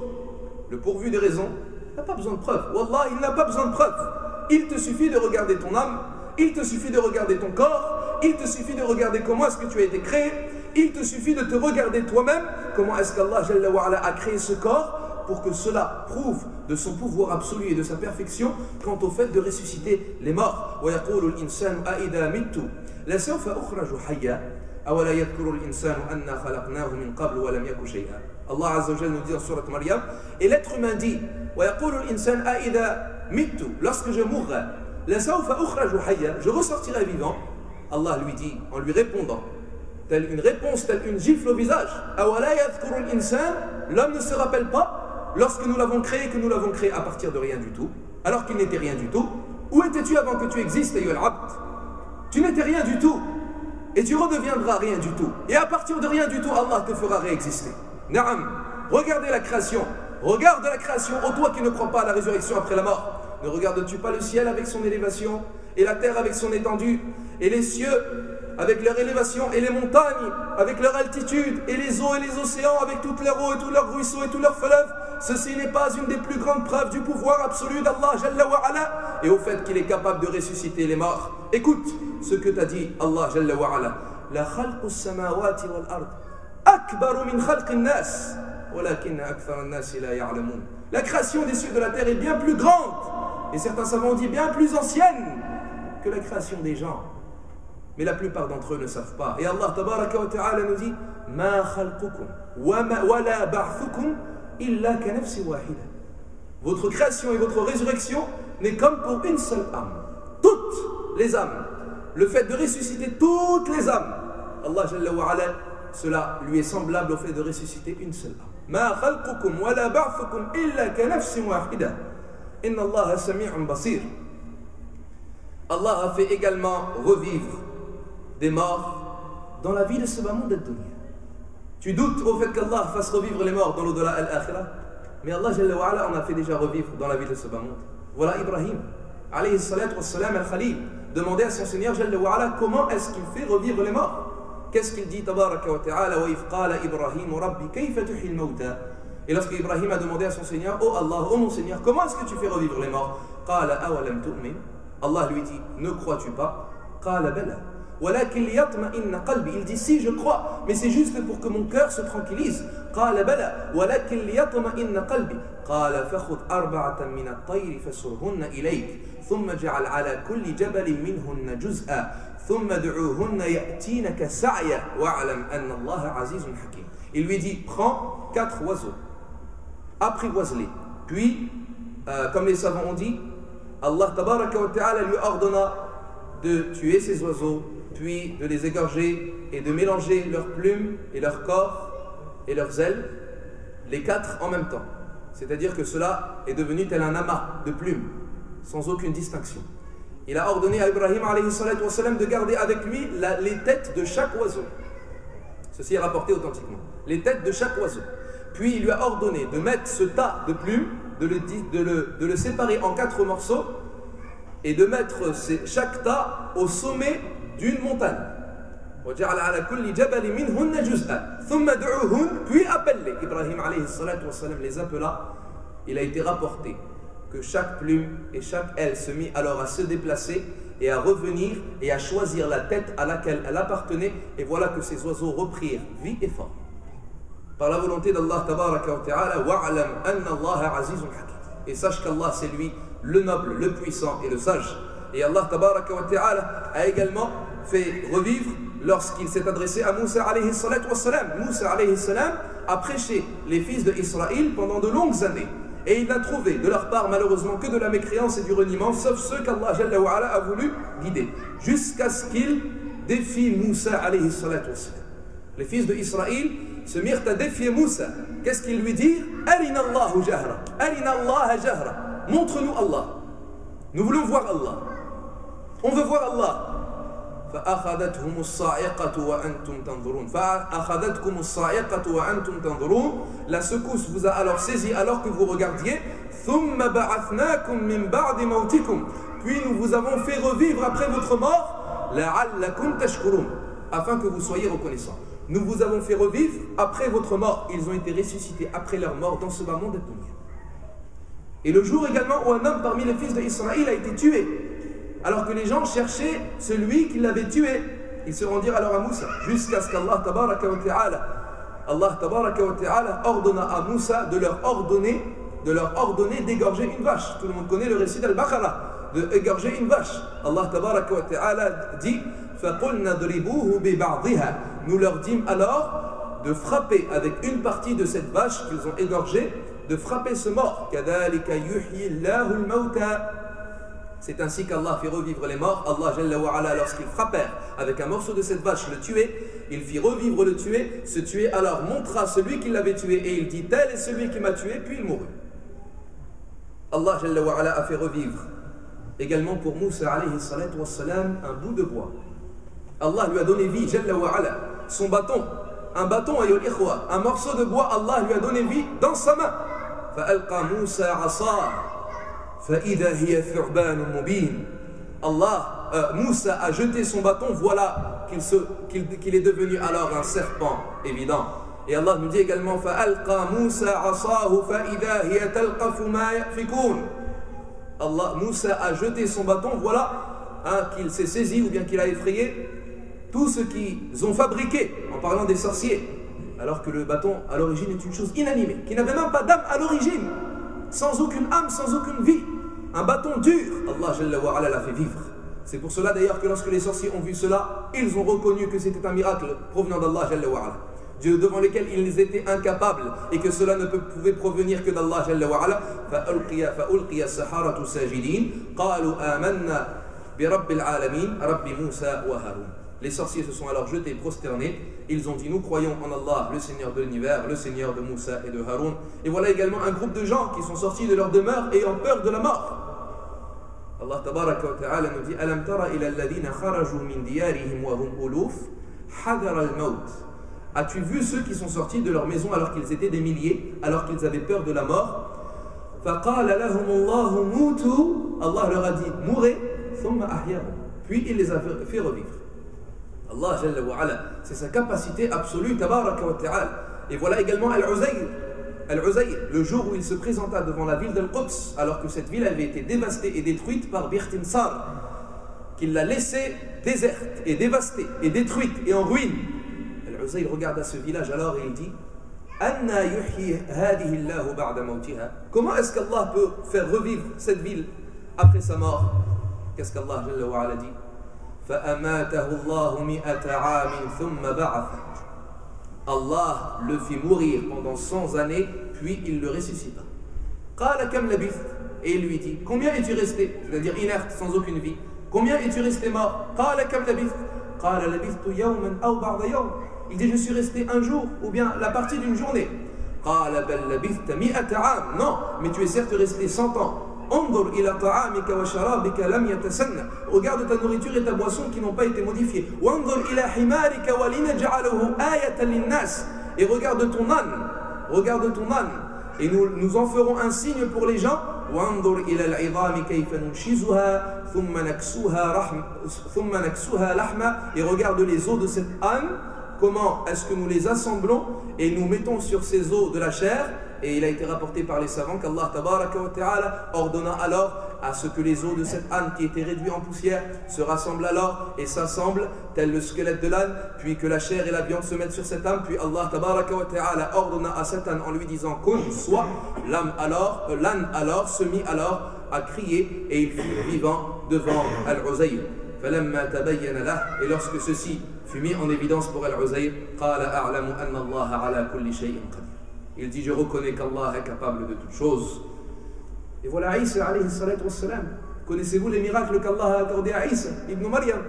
Le pourvu des raisons n'a pas besoin de preuves. Wallah, il n'a pas besoin de preuves. Il te suffit de regarder ton âme, il te suffit de regarder ton corps, il te suffit de regarder comment est-ce que tu as été créé, il te suffit de te regarder toi-même, comment est-ce qu'Allah Jalla wa Ala a créé ce corps, pour que cela prouve de son pouvoir absolu et de sa perfection quant au fait de ressusciter les morts. وَيَقُولُ الْإِنسَانُ أَإِذَا مِتُّ لَسَوْفَ أُخْرَجُ حَيًّا أَوَلَا يَذْكُرُ الْإِنسَانُ أَنَّا خَلَقْنَاهُ مِنْ قَبْلُ وَلَمْ يَكُ شَيْئًا. Allah Azza wa Jalla nous dit en sourate Maryam, et l'être humain dit, وَيَقُولُ الْإِنسَانُ أَإِذَا مِتُّ, lorsque je mourrai, لَسَوْفَ أُخْرَجُ حَيًّا, je ressortirai vivant. Allah lui dit, en lui répondant, telle une réponse, telle une gifle au visage, أَوَلَا يَذْكُرُ الْإِنسَانُ, l'homme ne se rappelle pas lorsque nous l'avons créé, que nous l'avons créé à partir de rien du tout, alors qu'il n'était rien du tout. Où étais-tu avant que tu existes, ayyuhal abd? Tu n'étais rien du tout, et tu redeviendras rien du tout. Et à partir de rien du tout, Allah te fera réexister. Na'am, regardez la création, regarde la création, ô toi qui ne crois pas à la résurrection après la mort. Ne regardes-tu pas le ciel avec son élévation, et la terre avec son étendue, et les cieux avec leur élévation, et les montagnes avec leur altitude, et les eaux et les océans avec toutes leurs eaux et tous leurs ruisseaux et tous leurs fleuves? Ceci n'est pas une des plus grandes preuves du pouvoir absolu d'Allah Jalla wa Ala et au fait qu'il est capable de ressusciter les morts. Écoute ce que t'a dit Allah Jalla wa Ala. La khalqu as-samawati wal ard akbaru min khalqi an-nas walakinna akthara an-nas la ya'lamun. La création des cieux et de la terre est bien plus grande, et certains savants ont dit bien plus ancienne que la création des gens. Mais la plupart d'entre eux ne savent pas. Et Allah tabaraka wa ta'ala nous dit ma khalqukum wa la ba'thukum illa ka nafsi wahida. Votre création et votre résurrection n'est comme pour une seule âme. Toutes les âmes. Le fait de ressusciter toutes les âmes. Allah Jalla wa Ala, cela lui est semblable au fait de ressusciter une seule âme. Ma khalqukum wa la ba'thukum illa ka nafsi wahida. Inna Allah sami'un basir. Allah a fait également revivre des morts dans la vie de ce bas monde ad-dunya. Tu doutes au fait qu'Allah fasse revivre les morts dans l'au-delà al-akhirah, mais Allah Jalla wa Ala en a fait déjà revivre dans la vie de ce bas monde. Voilà Ibrahim, alayhi salatu wassalam al-Khalil, demandait à son Seigneur Jalla wa Ala comment est-ce qu'il fait revivre les morts. Qu'est-ce qu'il dit tabaraka wa ta'ala, wa if qala Ibrahim rabbi kayfa tuhyi al-mawta. Et lorsque Ibrahim a demandé à son Seigneur, oh Allah, oh mon Seigneur, comment est-ce que tu fais revivre les morts? Qala awalam tu'min. Allah lui dit, ne crois-tu pas? Qala bala. Il dit si je crois, mais c'est juste pour que mon cœur se tranquillise. قال بلى ولكن ليطمئن قلبي قال فخذ أربعة من الطير فسرهن إليك ثم اجعل على كل جبل منهن جزءا ثم ادعوهن يأتينك سعيا واعلم أن الله عزيز حكيم. Il lui dit prends 4 oiseaux, apprivoise-les, puis comme les savants ont dit, Allah tabaraka wa ta'ala lui ordonna de tuer ces oiseaux, puis de les égorger et de mélanger leurs plumes et leur corps et leurs ailes, les 4 en même temps. C'est-à-dire que cela est devenu tel un amas de plumes, sans aucune distinction. Il a ordonné à Ibrahim alayhi salatu wassalam de garder avec lui les têtes de chaque oiseau. Ceci est rapporté authentiquement. Les têtes de chaque oiseau. Puis il lui a ordonné de mettre ce tas de plumes, de le séparer en 4 morceaux et de mettre chaque tas au sommet d'une montagne. Puis appelle-les. Ibrahim alayhi salatu wassalam les appela. Il a été rapporté que chaque plume et chaque aile se mit alors à se déplacer et à revenir et à choisir la tête à laquelle elle appartenait, et voilà que ces oiseaux reprirent vie et forme. Par la volonté d'Allah tabaraka wa ta'ala, wa'alam anna Allah azizun hakim. Et sache qu'Allah c'est lui le noble, le puissant et le sage. Et Allah tabaraka wa ta'ala a également fait revivre lorsqu'il s'est adressé à Moussa alayhi salatu wassalam. Moussa alayhi salam a prêché les fils d'Israël pendant de longues années. Et il n'a trouvé de leur part malheureusement que de la mécréance et du reniement, sauf ceux qu'Allah Jalla wa Ala a voulu guider, jusqu'à ce qu'il défie Moussa alayhi salatu wassalam. Les fils d'Israël se mirent à défier Moussa. Qu'est-ce qu'ils lui dirent? Arina Allahu jahra, Arina Allah jahra. Montre-nous Allah. Nous voulons voir Allah. On veut voir Allah. فأخذتهم الصاعقة وأنتم تنظرون فأخذتكم الصاعقة وأنتم تنظرون. La secousse vous a alors saisi alors que vous regardiez. ثم بعثناكم من بعد موتكم. Puis nous vous avons fait revivre après votre mort. لعلكم تشكرون. Afin que vous soyez reconnaissants. Nous vous avons fait revivre après votre mort. Ils ont été ressuscités après leur mort dans ce bas monde addunya. Et le jour également où un homme parmi les fils d'Israël a été tué, alors que les gens cherchaient celui qui l'avait tué, ils se rendirent alors à Moussa, jusqu'à ce qu'Allah tabaraka wa ta'ala ordonna à Moussa de leur ordonner d'égorger une vache. Tout le monde connaît le récit d'Al-Baqarah, d'égorger une vache. Allah tabaraka wa ta'ala dit فَقُلْنَا ضْرِبُوهُ بِبَعْضِهَا. Nous leur dîmes alors de frapper avec une partie de cette vache qu'ils ont égorgée, de frapper ce mort. كَذَلِكَ يُحْيِي اللَّهُ الْمَوْتَى. C'est ainsi qu'Allah fait revivre les morts. Allah Jalla wa Ala, lorsqu'ils frappèrent avec un morceau de cette vache le tuer, il fit revivre le tué. Ce tué alors montra celui qui l'avait tué et il dit tel est celui qui m'a tué, puis il mourut. Allah Jalla wa Ala a fait revivre également pour Moussa alayhi salatu wassalam un bout de bois. Allah lui a donné vie, Jalla wa Ala, son bâton, un bâton ayol ikhwa, un morceau de bois, Allah lui a donné vie dans sa main. فَأَلْقَى مُوسَى عَصَاهُ فَإِذَا هِيَ ثُعْبَانٌ مُبِينٌ. Moussa a jeté son bâton, voilà qu'il est devenu alors un serpent évident. Et Allah nous dit également فَأَلْقَى مُوسَى عَصَاهُ فَإِذَا هِيَ تَلْقَفُ مَا يَأْفِكُونَ. Moussa a jeté son bâton, voilà qu'il s'est saisi ou bien qu'il a effrayé tout ce qu'ils ont fabriqué en parlant des sorciers, alors que le bâton à l'origine est une chose inanimée, qui n'avait même pas d'âme à l'origine, sans aucune âme, sans aucune vie. Un bâton dur, Allah Jalla wa Ala l'a fait vivre. C'est pour cela d'ailleurs que lorsque les sorciers ont vu cela, ils ont reconnu que c'était un miracle provenant d'Allah Jalla wa Ala, Dieu devant lesquels ils étaient incapables et que cela ne pouvait provenir que d'Allah Jalla wa Ala. فَأُلْقِيَ السَّحَرَةُ سَاجِدِينَ قَالُوا آمَنَّا بِرَبِّ الْعَالَمِينَ رَبِّ مُوسَى وَهَارُونَ. Les sorciers se sont alors jetés prosternés. Ils ont dit nous croyons en Allah, le Seigneur de l'univers, le Seigneur de Moussa et de Haroun. Et voilà également un groupe de gens qui sont sortis de leur demeure ayant peur de la mort. Allah tabaraka wa ta'ala nous dit Alam tara ila alladhina kharaju min diyarihim wa hum uluf hadara al-maut. As-tu vu ceux qui sont sortis de leur maison alors qu'ils étaient des milliers, alors qu'ils avaient peur de la mort? Faqala lahum Allahu mutu. Allah leur a dit mourez, thumma ahyahum. Puis il les a fait revivre. Allah Jalla wa Ala, c'est sa capacité absolue, tabaraka wa ta'ala. Et voilà également Al-Uzayr, le jour où il se présenta devant la ville d'Al-Quds, alors que cette ville avait été dévastée et détruite par Bir-Timsar, qu'il l'a laissée déserte et dévastée et détruite et en ruine. Al-Uzayr regarde à ce village alors et il dit Anna yuhyi hadihi Allahu ba'da mawtiha. Comment est-ce qu'Allah peut faire revivre cette ville après sa mort? Qu'est-ce qu'Allah Jalla wa Ala dit? فأماته الله 100 عام ثم بعث. Allah le fit mourir pendant 100 années, puis il le ressuscita. قال كم لبثت. Et il lui dit combien es-tu resté, c'est-à-dire inerte, sans aucune vie, combien es-tu resté mort? قال كم لبثت. قال لبثت يوما أو بعض يوم. Il dit je suis resté un jour ou bien la partie d'une journée. قال بل لبثت 100 عام. Non, mais tu es certes resté 100 ans. انظر إلى طعامك وشرابك لم يتسنى. Regarde ta nourriture et ta boisson qui n'ont pas été modifiées. وانظر إلى حمارك ولنجعله آية للناس. Et regarde ton âne, et nous en ferons un signe pour les gens. وانظر إلى العظام كيف ننشزها ثم نكسوها لحما. Et regarde les os de cette âne, comment est-ce que nous les assemblons et nous mettons sur ces os de la chair. Et il a été rapporté par les savants qu'Allah tabaraka wa ta'ala ordonna alors à ce que les os de cette âne qui étaient réduits en poussière se rassemblent alors et s'assemblent tel le squelette de l'âne, puis que la chair et la viande se mettent sur cette âne, puis Allah tabaraka wa ta'ala ordonna à cet âne en lui disant kun soit, l'âne alors se mit alors à crier et il fut vivant devant Al-Uzayr. فلما تبين له, et lorsque ceci fut mis en évidence pour Al-Uzayr, قال أعلم أن الله على كل شيء قدير. Il dit, je reconnais qu'Allah est capable de toutes choses. Et voilà Isa alayhi salatu wassalam. Connaissez-vous les miracles qu'Allah a accordés à Isa ibn Maryam?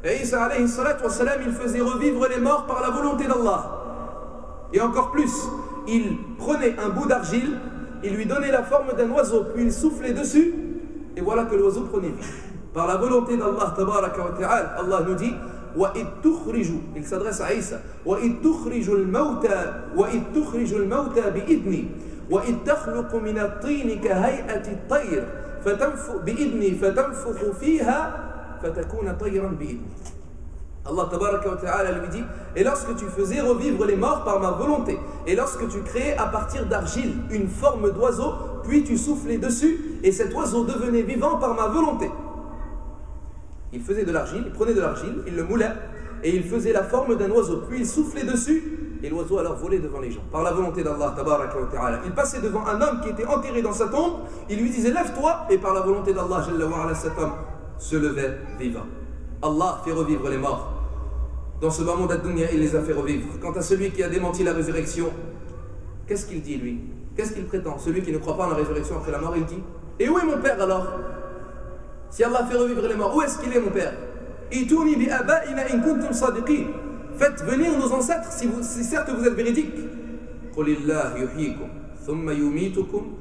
Et Isa alayhi salatu wassalam, il faisait revivre les morts par la volonté d'Allah. Et encore plus, il prenait un bout d'argile, il lui donnait la forme d'un oiseau, puis il soufflait dessus, et voilà que l'oiseau prenait vie. Par la volonté d'Allah tabaraka wa ta'ala, Allah nous dit, il s'adresse à Isa, وَإِذْ تُخْرِجُ الْمَوْتَى بِإِذْنِي وَإِذْ تَخْلُقُ مِنَ الطِّينِ كَهَيْئَةِ الطَّيْرِ بِإِذْنِي فَتَنْفُخُ فِيهَا فَتَكُونَ طَيْرًا بِإِذْنِي. Allah tabaraka wa ta'ala lui dit, et lorsque tu faisais revivre les morts par ma volonté, et lorsque tu créais à partir d'argile une forme d'oiseau, puis tu soufflais dessus, et cet oiseau devenait vivant par ma volonté. Il faisait de l'argile, il prenait de l'argile, il le moulait, et il faisait la forme d'un oiseau, puis il soufflait dessus, et l'oiseau alors volait devant les gens, par la volonté d'Allah tabaraka wa ta'ala. Il passait devant un homme qui était enterré dans sa tombe, il lui disait lève-toi, et par la volonté d'Allah jalla wa ala, cet homme se levait vivant. Allah fait revivre les morts. Dans ce bas monde ad-dunya, il les a fait revivre. Quant à celui qui a démenti la résurrection, qu'est-ce qu'il dit lui? Qu'est-ce qu'il prétend? Celui qui ne croit pas en la résurrection après la mort, il dit, et où est mon père alors? Si Allah fait revivre les morts, où est-ce qu'il est mon père? Itouni bi abaina in kuntum sadiqin. Faites venir nos ancêtres si certes vous êtes véridiques. Qulillah yuhyikum thumma yumitukum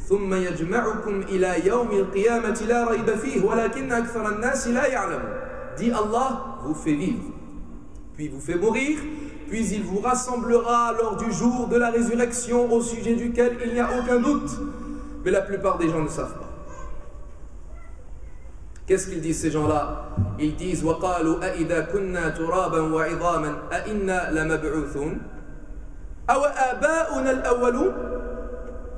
thumma yajma'ukum ila yawmi al-qiyamati la rayba fihi walakinna akthara an-nasi la ya'lamun. Dit Allah vous fait vivre, puis vous fait mourir, puis il vous rassemblera lors du jour de la résurrection au sujet duquel il n'y a aucun doute. Mais la plupart des gens ne savent pas. Qu'est-ce qu'ils disent ces gens-là? Ils disent وَقَالُوا أَإِذَا كُنَّا تُرَابًا وَعِظَامًا أَإِنَّا لَمَبْعُوثُونَ أَوْ آبَاؤُنَا الْأَوَّلُونَ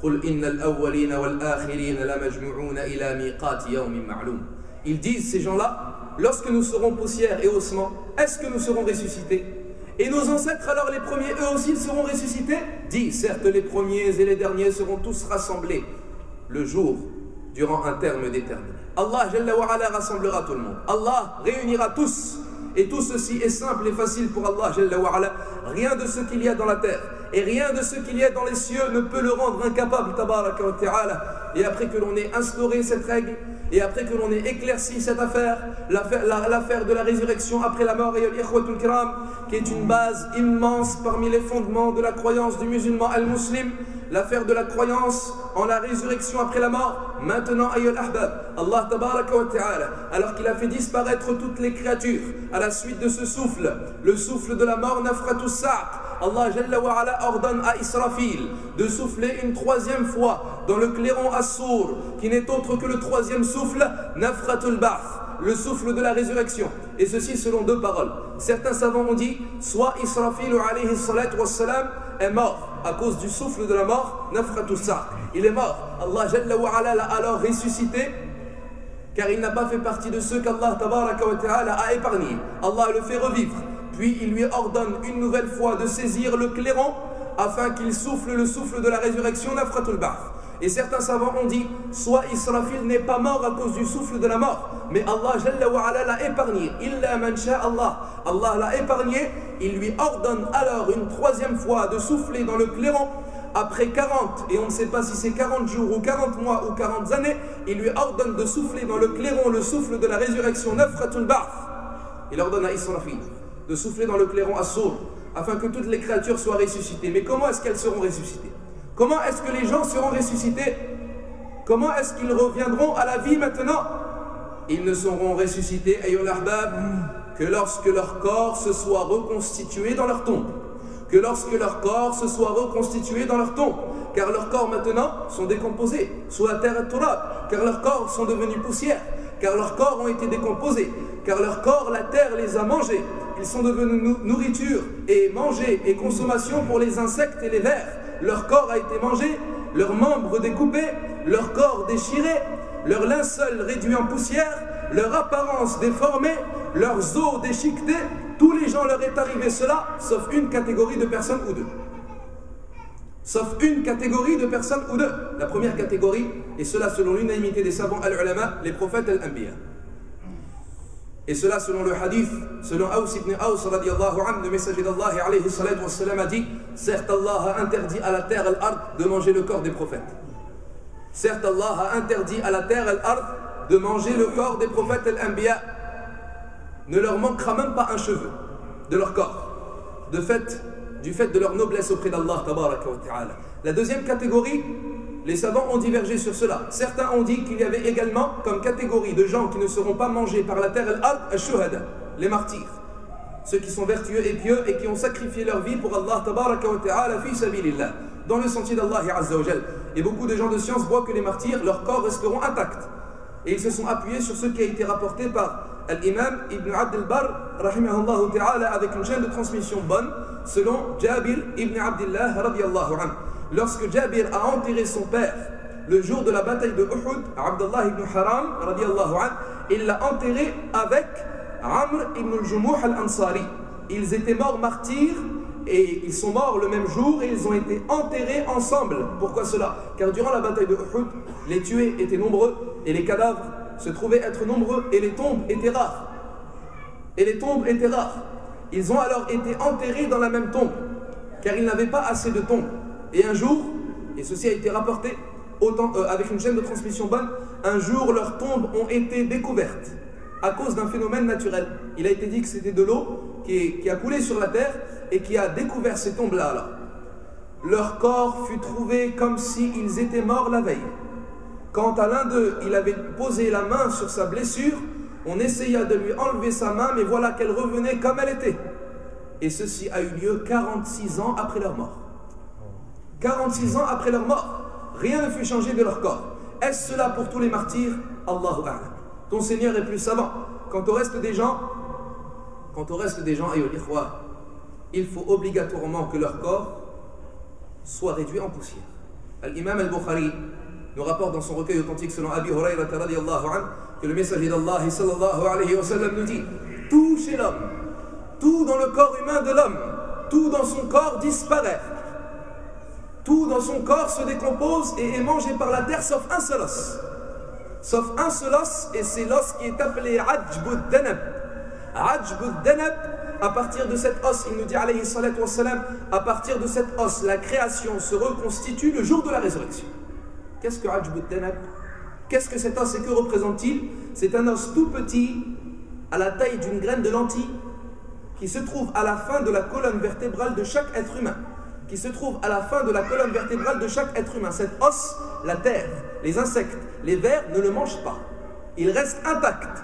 قُلْ إِنَّ الْأَوَّلِينَ وَالْآخِرِينَ لَمَجْمُعُونَ إِلَى مِيقَاتِ يَوْمٍ مَعْلُومٍ. Ils disent ces gens-là, lorsque nous serons poussière et ossements, est-ce que nous serons ressuscités? Et nos ancêtres alors les premiers, eux aussi, ils seront ressuscités? Dis, certes les premiers et les derniers seront tous rassemblés le jour durant un terme déterminé. Allah Jalla wa Ala rassemblera tout le monde. Allah réunira tous. Et tout ceci est simple et facile pour Allah Jalla wa Ala. Rien de ce qu'il y a dans la terre et rien de ce qu'il y a dans les cieux ne peut le rendre incapable, tabaraka wa ta'ala. Et après que l'on ait instauré cette règle, et après que l'on ait éclairci cette affaire, l'affaire de la résurrection après la mort, qui est une base immense parmi les fondements de la croyance du musulman al-muslim, l'affaire de la croyance en la résurrection après la mort. Maintenant, ayyul ahbab, Allah tabaraka wa ta'ala, alors qu'il a fait disparaître toutes les créatures à la suite de ce souffle, le souffle de la mort, nafratu sa'q, Allah Jalla wa Ala ordonne à Israfil de souffler une troisième fois dans le clairon As-Sour, qui n'est autre que le troisième souffle, nafratul ba'th, le souffle de la résurrection. Et ceci selon deux paroles. Certains savants ont dit, soit Israfil alayhi salatu wassalam est mort à cause du souffle de la mort, nafratul sa'q, il est mort. Allah Jalla wa Ala l'a alors ressuscité, car il n'a pas fait partie de ceux qu'Allah tabaraka wa ta'ala a épargnés. Allah le fait revivre, puis il lui ordonne une nouvelle fois de saisir le clairon afin qu'il souffle le souffle de la résurrection, nafratul ba'th. Et certains savants ont dit, soit Israfil n'est pas mort à cause du souffle de la mort, mais Allah Jalla wa Ala l'a épargné. Illa man sha Allah. Allah l'a épargné, il lui ordonne alors une troisième fois de souffler dans le clairon. Après 40, et on ne sait pas si c'est 40 jours ou 40 mois ou 40 années, il lui ordonne de souffler dans le clairon le souffle de la résurrection, nafratul ba'th. Il ordonne à Israfil de souffler dans le clairon As-Sour afin que toutes les créatures soient ressuscitées. Mais comment est-ce qu'elles seront ressuscitées? Comment est-ce que les gens seront ressuscités? Comment est-ce qu'ils reviendront à la vie maintenant? Ils ne seront ressuscités, ayyul ahbab, que lorsque leur corps se soit reconstitué dans leur tombe. Que lorsque leur corps se soit reconstitué dans leur tombe. Car leurs corps maintenant sont décomposés sous la terre et turab. Car leurs corps sont devenus poussière. Car leurs corps ont été décomposés. Car leurs corps, la terre les a mangés. Ils sont devenus nourriture et mangés et consommation pour les insectes et les vers. Leur corps a été mangé, leurs membres découpés, leur corps déchiré, leur linceul réduit en poussière, leur apparence déformée, leurs os déchiquetés. Tous les gens leur est arrivé cela, sauf une catégorie de personnes ou deux. Sauf une catégorie de personnes ou deux. La première catégorie, et cela selon l'unanimité des savants al-ulama, les prophètes al-anbiya. Et cela selon le hadith, selon Aws ibn Aws radiallahu anhu, le messager d'Allah alayhi salatu wassalam a dit: certes Allah a interdit à la terre al-ard de manger le corps des prophètes. Certes Allah a interdit à la terre al-ard de manger le corps des prophètes al-anbiya. Ne leur manquera même pas un cheveu de leur corps, du fait de leur noblesse auprès d'Allah tabaraka wa ta'ala. La deuxième catégorie, les savants ont divergé sur cela. Certains ont dit qu'il y avait également comme catégorie de gens qui ne seront pas mangés par la terre al-ard, al-shuhada, les martyrs, ceux qui sont vertueux et pieux et qui ont sacrifié leur vie pour Allah tabaraka wa ta'ala fi sabilillah, dans le sentier d'Allah azza wa jal. Et beaucoup de gens de science voient que les martyrs, leurs corps resteront intacts. Et ils se sont appuyés sur ce qui a été rapporté par l'imam Ibn Abd al-Barr rahimahullah ta'ala avec une chaîne de transmission bonne selon Jabir ibn Abdillah radiyallahu anhu. Lorsque Jabir a enterré son père le jour de la bataille de Uhud, Abdullah ibn Haram radiyallahu anhu, il l'a enterré avec Amr ibn al-Jumuh al-Ansari. Ils étaient morts martyrs et ils sont morts le même jour et ils ont été enterrés ensemble. Pourquoi cela? Car durant la bataille de Uhud, les tués étaient nombreux et les cadavres se trouvaient être nombreux et les tombes étaient rares. Ils ont alors été enterrés dans la même tombe, car ils n'avaient pas assez de tombes. Et un jour, et ceci a été rapporté avec une chaîne de transmission bonne, un jour leurs tombes ont été découvertes à cause d'un phénomène naturel. Il a été dit que c'était de l'eau qui a coulé sur la terre et qui a découvert ces tombes-là. Alors, leur corps fut trouvé comme s'ils étaient morts la veille. Quand à l'un d'eux, il avait posé la main sur sa blessure, on essaya de lui enlever sa main, mais voilà qu'elle revenait comme elle était. Et ceci a eu lieu 46 ans après leur mort. 46 ans après leur mort, rien ne fut changé de leur corps. Est-ce cela pour tous les martyrs? Allahu a'lam. Ton Seigneur est plus savant. Quant au reste des gens, il faut obligatoirement que leur corps soit réduit en poussière. L'imam al-Bukhari nous rapporte dans son recueil authentique selon Abi Hurayrata radiyallahu anhu que le messager d'Allah sallallahu alayhi wa sallam nous dit: tout chez l'homme, tout dans le corps humain de l'homme, tout dans son corps disparaît. Tout dans son corps se décompose et est mangé par la terre sauf un seul os. Sauf un seul os, et c'est l'os qui est appelé Ajbud Danab. Ajbud Danab, à partir de cet os, il nous dit alayhi salatu wa salam, à partir de cet os, la création se reconstitue le jour de la résurrection. Qu'est-ce que Ajbud Danab? Qu'est-ce que cet os et que représente-t-il? C'est un os tout petit, à la taille d'une graine de lentilles, qui se trouve à la fin de la colonne vertébrale de chaque être humain. Cet os, la terre, les insectes, les vers ne le mangent pas. Il reste intact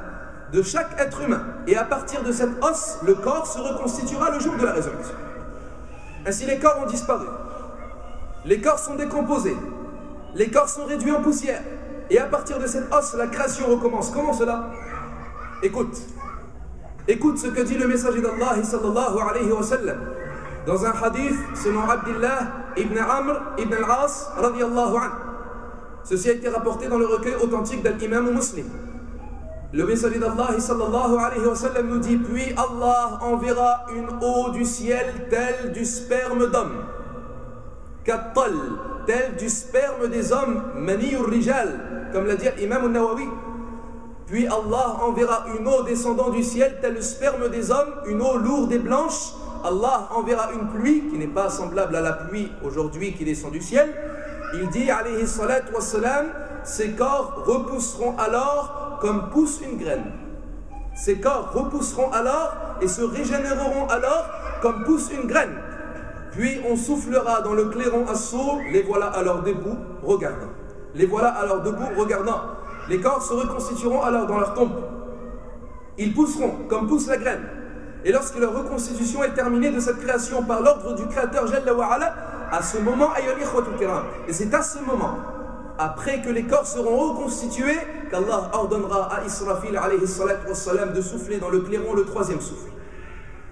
de chaque être humain. Et à partir de cet os, le corps se reconstituera le jour de la résurrection. Ainsi, les corps ont disparu. Les corps sont décomposés. Les corps sont réduits en poussière. Et à partir de cet os, la création recommence. Comment cela? Écoute ce que dit le messager d'Allah sallallahu alayhi wa sallam dans un hadith selon Abdullah ibn Amr ibn al-As radiyallahu anhu. Ceci a été rapporté dans le recueil authentique d'Al-Imam Muslim. Le messager d'Allah sallallahu alayhi wa sallam nous dit: puis Allah enverra une eau du ciel telle du sperme d'homme, kattal, telle du sperme des hommes, maniyur rijal, comme l'a dit l'imam al-Nawawi. Puis Allah enverra une eau descendant du ciel telle le sperme des hommes, une eau lourde et blanche. Allah enverra une pluie qui n'est pas semblable à la pluie aujourd'hui qui descend du ciel. Il dit alayhi salatu wassalam, ces corps repousseront alors comme pousse une graine. Ces corps repousseront alors et se régénéreront alors comme pousse une graine. Puis on soufflera dans le clairon as-sour, les voilà alors debout, regardant. Les voilà alors debout, regardant. Les corps se reconstitueront alors dans leur tombe. Ils pousseront comme pousse la graine. Et lorsque leur reconstitution est terminée de cette création par l'ordre du Créateur Jalla wa Ala, à ce moment, et c'est à ce moment, après que les corps seront reconstitués, qu'Allah ordonnera à Israfil alayhi salatu wassalam de souffler dans le clairon le troisième souffle.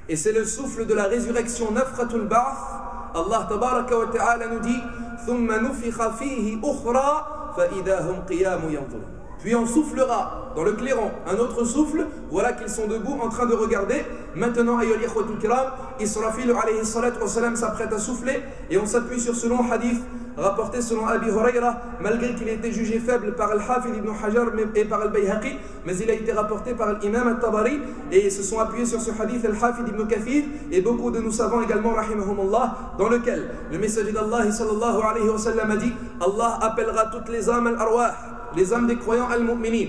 Et c'est le souffle de la résurrection, Nafratul Ba'th. Allah tabaraka wa ta'ala nous dit Thumma nufikha fihi ukhra fa idahum qiyamu yanzurun. Puis on soufflera dans le clairon un autre souffle, voilà qu'ils sont debout en train de regarder. Maintenant, ayyuhal ikhwatul kiram, Israfil alayhi salatu wassalam s'apprête à souffler et on s'appuie sur ce long hadith rapporté selon Abi Huraira, malgré qu'il ait été jugé faible par Al-Hafid ibn Hajar et par Al-Bayhaqi, mais il a été rapporté par l'imam Al-Tabari et se sont appuyés sur ce hadith Al-Hafid ibn Kathir et beaucoup de nous savants également, rahimahumullah, dans lequel le messager d'Allah sallallahu alayhi wa sallam a dit Allah appellera toutes les âmes al-arwah, les âmes des croyants al-mu'minin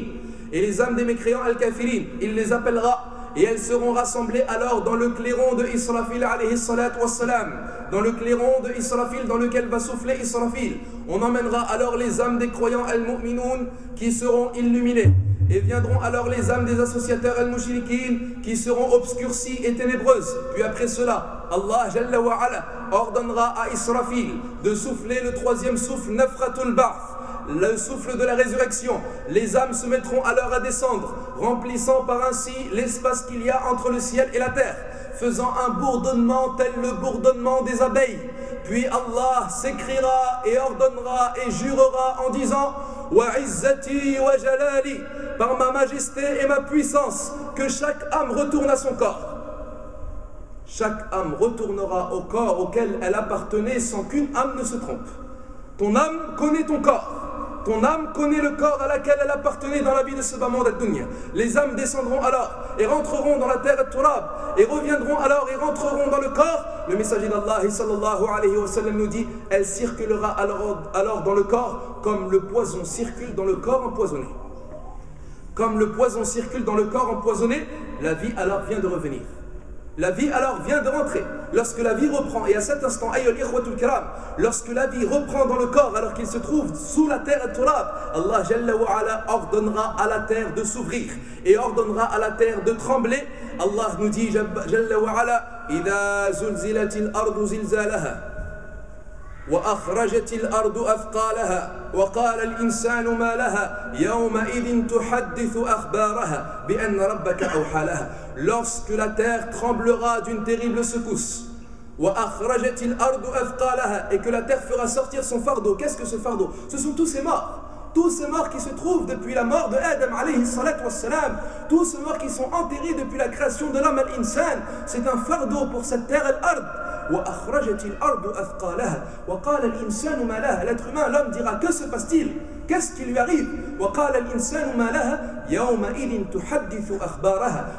et les âmes des mécréants al-kafirin, il les appellera et elles seront rassemblées alors dans le clairon de Israfil alayhi salatu wassalam, dans le clairon de Israfil dans lequel va souffler Israfil. On emmènera alors les âmes des croyants al-mu'minoun qui seront illuminés et viendront alors les âmes des associateurs al-mushrikin qui seront obscurcies et ténébreuses. Puis après cela, Allah Jalla wa Ala ordonnera à Israfil de souffler le troisième souffle, Nafratul Ba'th, le souffle de la résurrection. Les âmes se mettront alors à descendre, remplissant par ainsi l'espace qu'il y a entre le ciel et la terre, faisant un bourdonnement tel le bourdonnement des abeilles. Puis Allah s'écriera et ordonnera et jurera en disant Wa izzati wa jalali, par ma majesté et ma puissance, que chaque âme retourne à son corps. Chaque âme retournera au corps auquel elle appartenait sans qu'une âme ne se trompe. Ton âme connaît ton corps. Ton âme connaît le corps à laquelle elle appartenait dans la vie de ce bas monde ad-dunya. Les âmes descendront alors et rentreront dans la terre at-turab et reviendront alors et rentreront dans le corps. Le messager d'Allah sallallahu alayhi wa sallam nous dit elle circulera alors dans le corps comme le poison circule dans le corps empoisonné. Comme le poison circule dans le corps empoisonné, la vie alors vient de revenir. La vie alors vient de rentrer. Lorsque la vie reprend, et à cet instant, ayyuhal ikhwatul kiram, lorsque la vie reprend dans le corps alors qu'il se trouve sous la terre at-turab, Allah Jalla wa Ala ordonnera à la terre de s'ouvrir et ordonnera à la terre de trembler. Allah nous dit Jalla wa Ala Idha zulzilatil ardu zilzalaha وأخرجت الأرض أثقالها وقال الإنسان ما لها يومئذ تحدث أخبارها بأن ربك أوحى لها. Lorsque la terre tremblera d'une terrible secousse, وأخرجت الأرض أثقالها, et que la terre fera sortir son fardeau. Qu'est-ce que ce fardeau? Ce sont tous ces morts. Tous ces morts qui se trouvent depuis la mort de Adam alayhi salatu wassalam, tous ces morts qui sont enterrés depuis la création de l'homme al-insan, c'est un fardeau pour cette terre al-ard. L'être humain, l'homme dira que se passe-t-il? Qu'est-ce qui lui arrive?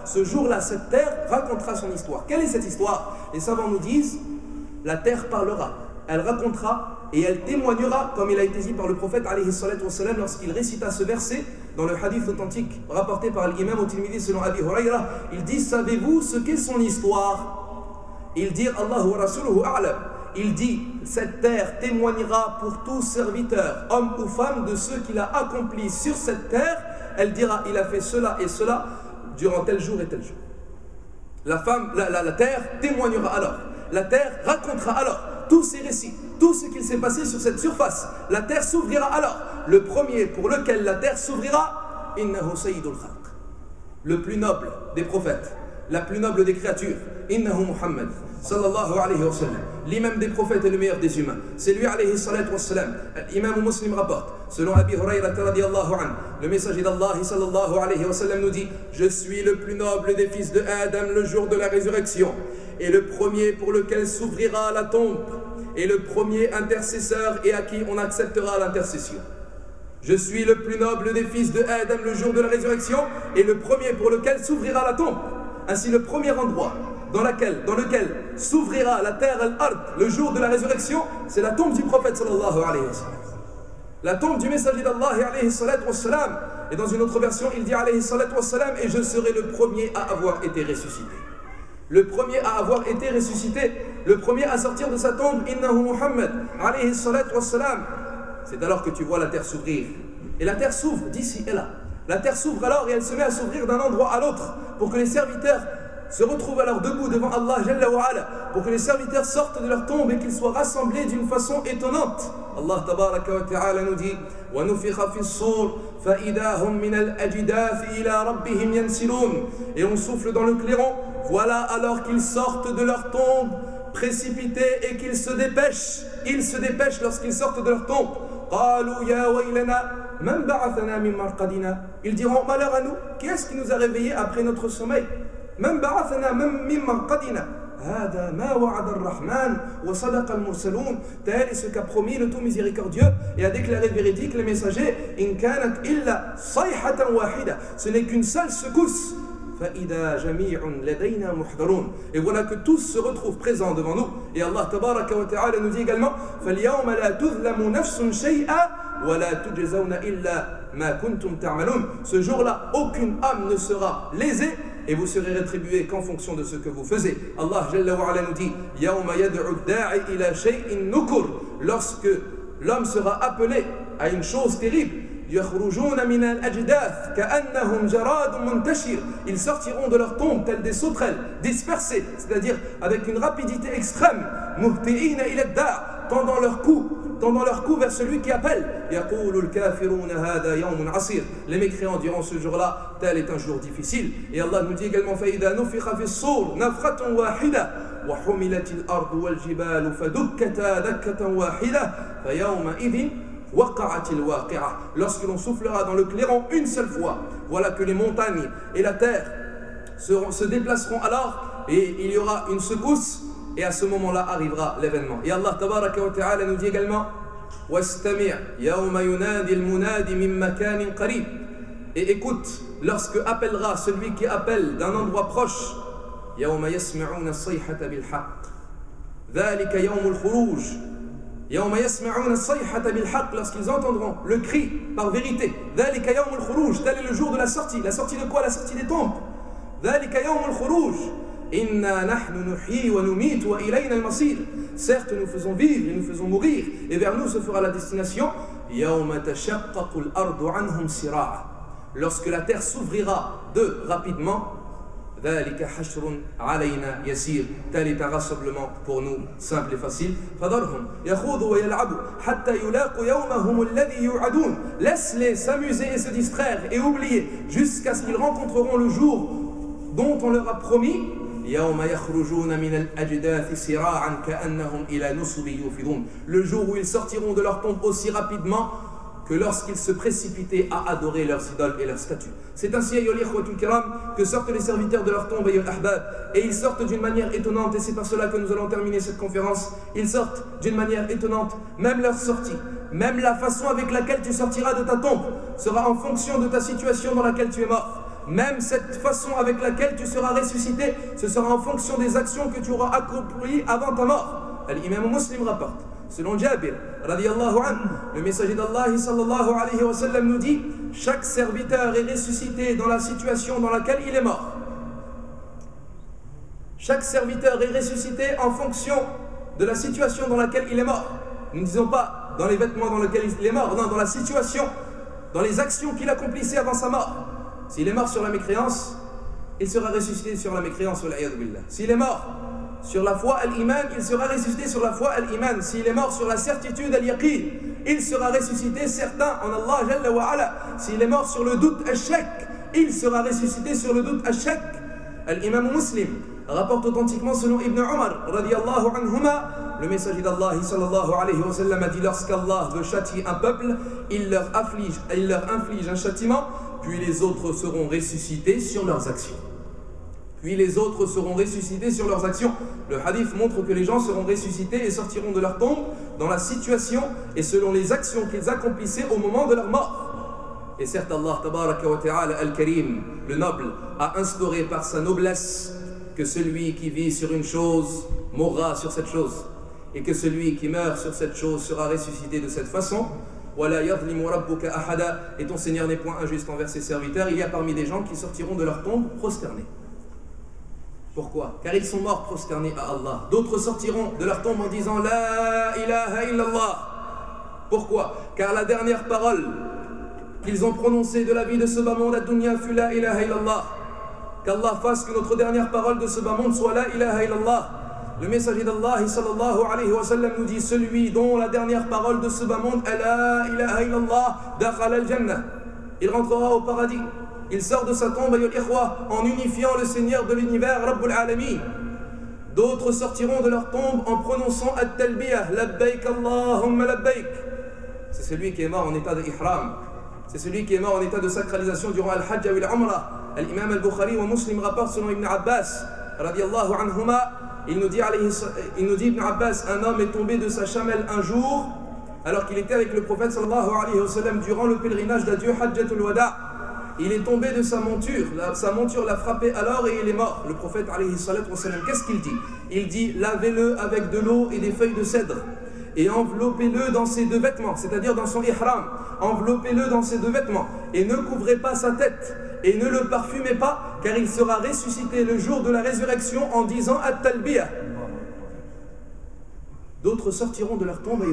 Ce jour-là, cette terre racontera son histoire. Quelle est cette histoire? Les savants nous disent la terre parlera, elle racontera et elle témoignera, comme il a été dit par le prophète alayhi salatu wassalam lorsqu'il récita ce verset dans le hadith authentique rapporté par l'imam al-Tirmidhi selon Abi Huraira. Il dit savez-vous ce qu'est son histoire? Il dit Allahu wa rasuluhu a'lam. Il dit cette terre témoignera pour tout serviteur, homme ou femme, de ce qu'il a accompli sur cette terre. Elle dira il a fait cela et cela durant tel jour et tel jour. La terre témoignera alors. La terre racontera alors tous ces récits, tout ce qu'il s'est passé sur cette surface. La terre s'ouvrira alors. Le premier pour lequel la terre s'ouvrira, innahu sayyidul khalq, le plus noble des prophètes, la plus noble des créatures, innahu Muhammad sallallahu alayhi wa sallam, l'imam des prophètes et le meilleur des humains. C'est lui alayhi salatu wa sallam. Imam Muslim rapporte, selon Abi Huraira radiyallahu anhu, le messager d'Allah sallallahu alayhi wa sallam nous dit je suis le plus noble des fils de Adam le jour de la résurrection et le premier pour lequel s'ouvrira la tombe et le premier intercesseur et à qui on acceptera l'intercession. Je suis le plus noble des fils de Adam le jour de la résurrection et le premier pour lequel s'ouvrira la tombe. Ainsi le premier endroit dans lequel s'ouvrira la terre al-ard le jour de la résurrection, c'est la tombe du prophète sallallahu alayhi wa sallam. La tombe du messager d'Allah alayhi salatu wa salam. Et dans une autre version, il dit alayhi salatu wa salam et je serai le premier à avoir été ressuscité. le premier à avoir été ressuscité, le premier à sortir de sa tombe, innahu Muhammad, alayhi salatu wassalam. C'est alors que tu vois la terre s'ouvrir. Et la terre s'ouvre d'ici et là. La terre s'ouvre alors et elle se met à s'ouvrir d'un endroit à l'autre pour que les serviteurs se retrouvent alors debout devant Allah Jalla wa Ala, pour que les serviteurs sortent de leur tombe et qu'ils soient rassemblés d'une façon étonnante. Allah tabaraka wa ta'ala nous dit وَنُفِخَ فِي الصُّورِ فَإِذَا هُمْ مِنَ الْأَجْدَاثِ إِلَى رَبِّهِمْ يَنْسِلُونَ. Et on souffle dans le clairon, voilà alors qu'ils sortent de leur tombe précipités et qu'ils se dépêchent. Ils se dépêchent lorsqu'ils sortent de leur tombe. قَالُوا يَا وَيْلَنَا مَنْ بَعَثَنَا مِنْ مَرْقَدِنَا. Ils diront malheur à nous, qui est-ce qui nous a réveillés après notre sommeil? من بعثنا من مرقدنا هذا ما وعد الرحمن وصدق المرسلون. Tel est ce qu'a promis le tout miséricordieux et a déclaré véridique les messagers. إن كانت إلا صيحة واحدة. Ce n'est qu'une seule secousse. فإذا جميع لدينا محضرون. Et voilà que tous se retrouvent présents devant nous. Et Allah tabaraka wa ta'ala nous dit également فاليوم لا تظلم نفس شيئا ولا تجزون إلا ما كنتم تعملون. Ce jour-là, aucune âme ne sera lésée et vous serez rétribués qu'en fonction de ce que vous faisiez. Allah Jalla wa Ala nous dit Yawma yad'u ad-da'i ila shay'in nukur. Lorsque l'homme sera appelé à une chose terrible, yakhrujuna min al-ajdath ka'annahum jaradun muntashir. Ils sortiront de leur tombe tels des sauterelles dispersées, c'est-à-dire avec une rapidité extrême. Muhti'ina ila ad-da', tendant leur cou vers celui qui appelle. Les mécréants diront ce jour-là, tel est un jour difficile. Et Allah nous dit également فَإِذَا نُفِخَ فِي الصُّورِ نَفْخَةٌ وَاحِدَةٌ وَحُمِلَتِ الْأَرْضُ وَالْجِبَالُ فَدُكَّتَا دَكَّةً وَاحِدَةً فَيَوْمَئِذٍ وَقَعَتِ الْوَاقِعَةُ. Lorsque l'on soufflera dans le clairon une seule fois, voilà que les montagnes et la terre se déplaceront alors et il y aura une secousse. Et à ce moment-là arrivera l'événement. Et Allah tabaraka wa ta'ala nous dit également وَاسْتَمِعْ يَوْمَ يُنَادِ الْمُنَادِ مِنْ مَكَانٍ قَرِيبٍ. Et écoute, lorsque appellera celui qui appelle d'un endroit proche, يَوْمَ يَسْمَعُونَ الصَّيْحَةَ بِالْحَقِّ ذَلِكَ يَوْمُ الْخُرُوجِ. يَوْمَ يَسْمَعُونَ الصَّيْحَةَ بِالْحَقِّ. Lorsqu'ils entendront le cri par vérité. ذَلِكَ يَوْمُ الْخُرُوجِ. Tel est le jour de la sortie. La sortie de quoi? La sortie des tombes. ذَلِكَ يَوْمُ الْخُرُوجِ. Inna nahnu nuhyi wa numit wa ilayna al-masir. Certes, nous faisons vivre et nous faisons mourir, et vers nous se fera la destination. Yawma tashaqqaqu al-ardu anhum sira'a. Lorsque la terre s'ouvrira d'eux rapidement, dhalika hashrun alayna yasir. Tel est un rassemblement pour nous simple et facile. Fadarhum yakhudu wa yal'abu hatta yulaqu yawmahum alladhi yu'adun. Laisse-les s'amuser et se distraire et oublier jusqu'à ce qu'ils rencontreront le jour dont on leur a promis. Le jour où ils sortiront de leur tombe aussi rapidement que lorsqu'ils se précipitaient à adorer leurs idoles et leurs statues. C'est ainsi, que sortent les serviteurs de leur tombe, et ils sortent d'une manière étonnante, et c'est par cela que nous allons terminer cette conférence. Ils sortent d'une manière étonnante, même leur sortie, même la façon avec laquelle tu sortiras de ta tombe sera en fonction de ta situation dans laquelle tu es mort. Même cette façon avec laquelle tu seras ressuscité, ce sera en fonction des actions que tu auras accomplies avant ta mort. L'imam Muslim rapporte, selon Jabir, radiyallahu anhu, le messager d'Allah sallallahu alayhi wa sallam nous dit chaque serviteur est ressuscité dans la situation dans laquelle il est mort. Chaque serviteur est ressuscité en fonction de la situation dans laquelle il est mort. Nous ne disons pas dans les vêtements dans lesquels il est mort, non, dans la situation, dans les actions qu'il accomplissait avant sa mort. S'il est mort sur la mécréance, il sera ressuscité sur la mécréance. S'il est mort sur la foi al-iman, il sera ressuscité sur la foi al-iman. S'il est mort sur la certitude al-yaqin, il sera ressuscité certain en Allah Jalla wa Ala. S'il est mort sur le doute al-shak, il sera ressuscité sur le doute al-shak. Al-imam Muslim rapporte authentiquement selon Ibn Umar radiyallahu anhuma, le messager d'Allah sallallahu alayhi wa sallam a dit lorsqu'Allah veut châtier un peuple, il leur inflige un châtiment. Puis les autres seront ressuscités sur leurs actions. Puis les autres seront ressuscités sur leurs actions. Le hadith montre que les gens seront ressuscités et sortiront de leur tombe dans la situation et selon les actions qu'ils accomplissaient au moment de leur mort. Et certes, Allah tabaraka wa ta'ala al-Karim, le noble, a instauré par sa noblesse que celui qui vit sur une chose mourra sur cette chose et que celui qui meurt sur cette chose sera ressuscité de cette façon. Et ton Seigneur n'est point injuste envers ses serviteurs. Il y a parmi des gens qui sortiront de leur tombe prosternés. Pourquoi? Car ils sont morts prosternés à Allah. D'autres sortiront de leur tombe en disant La ilaha illallah. Pourquoi? Car la dernière parole qu'ils ont prononcée de la vie de ce bas monde à dunya fut La ilaha illallah. Qu'Allah fasse que notre dernière parole de ce bas monde soit La ilaha illallah. Le messager d'Allah sallallahu alayhi wa sallam nous dit celui dont la dernière parole de ce bas monde est La ilaha illallah dakhala al-jannah. Il rentrera au paradis. Il sort de sa tombe en unifiant le Seigneur de l'univers Rabbul Alamin. D'autres sortiront de leur tombe en prononçant At-Talbiyah Labbaik Allahumma Labbaik. C'est celui qui est mort en état de ihram. C'est celui qui est mort en état de sacralisation durant Al-Hajj ou Al-Umrah. L'imam Al-Bukhari ou Muslim rapporte selon Ibn Abbas radiyallahu anhuma. Il nous dit Ibn Abbas, un homme est tombé de sa chamelle un jour alors qu'il était avec le prophète sallallahu alayhi wa sallam durant le pèlerinage d'adieu Hajjatul Wada'. Il est tombé de sa monture l'a frappé alors et il est mort. Le prophète alayhi salatu wa sallam, qu'est-ce qu'il dit? Il dit lavez-le avec de l'eau et des feuilles de cèdre et enveloppez-le dans ses deux vêtements, c'est-à-dire dans son ihram. Enveloppez-le dans ses deux vêtements et ne couvrez pas sa tête et ne le parfumez pas car il sera ressuscité le jour de la résurrection en disant At-Talbiyah. D'autres sortiront de leur tombe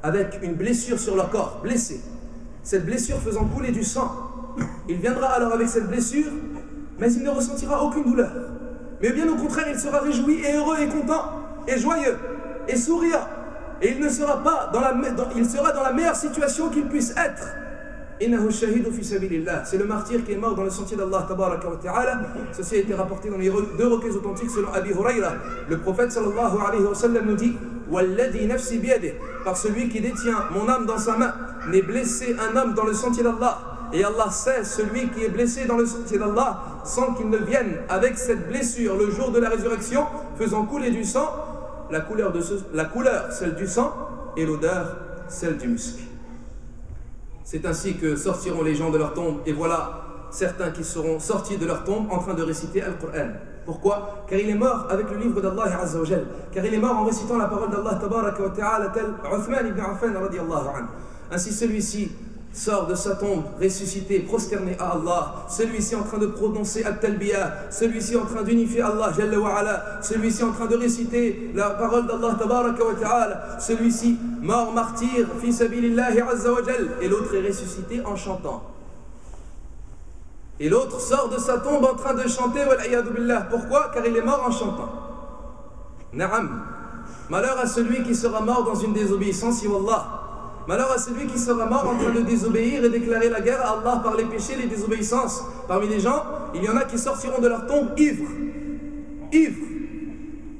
avec une blessure sur leur corps, blessés. Cette blessure faisant couler du sang. Il viendra alors avec cette blessure, mais il ne ressentira aucune douleur. Mais bien au contraire, il sera réjoui et heureux et content et joyeux et souriant. Et il sera dans la meilleure situation qu'il puisse être. C'est le martyr qui est mort dans le sentier d'Allah tabaraka wa ta'ala. Ceci a été rapporté dans les deux recueils authentiques selon Abi Hurayra. Le prophète sallallahu alayhi wa sallam nous dit Walladhi nafsi biyadih, par celui qui détient mon âme dans sa main, n'est blessé un homme dans le sentier d'Allah. Et Allah sait celui qui est blessé dans le sentier d'Allah sans qu'il ne vienne avec cette blessure le jour de la résurrection, faisant couler du sang, la couleur celle du sang et l'odeur celle du musc. C'est ainsi que sortiront les gens de leur tombe, et voilà certains qui seront sortis de leur tombe en train de réciter Al-Qur'an. Pourquoi? Car il est mort avec le livre d'Allah Azza wa Jal. Car il est mort en récitant la parole d'Allah Tabaraka wa Ta'ala, tel Uthman ibn Affan radiyallahu anhu. Ainsi celui-ci sort de sa tombe, ressuscité, prosterné à Allah, celui-ci en train de prononcer At-Talbiyah, celui-ci en train d'unifier Allah Jalla wa Ala, celui-ci en train de réciter la parole d'Allah Tabaraka wa Ta'ala, celui-ci mort martyr, fi sabilillahi Azza wa Jal, et l'autre est ressuscité en chantant. Et l'autre sort de sa tombe en train de chanter, wal-iyadu billah. Pourquoi? Car il est mort en chantant. Na'am. Malheur à celui qui sera mort dans une désobéissance, wallah. Malheur à celui qui sera mort en train de désobéir et déclarer la guerre à Allah par les péchés et les désobéissances. Parmi les gens, il y en a qui sortiront de leur tombe ivres. Ivres.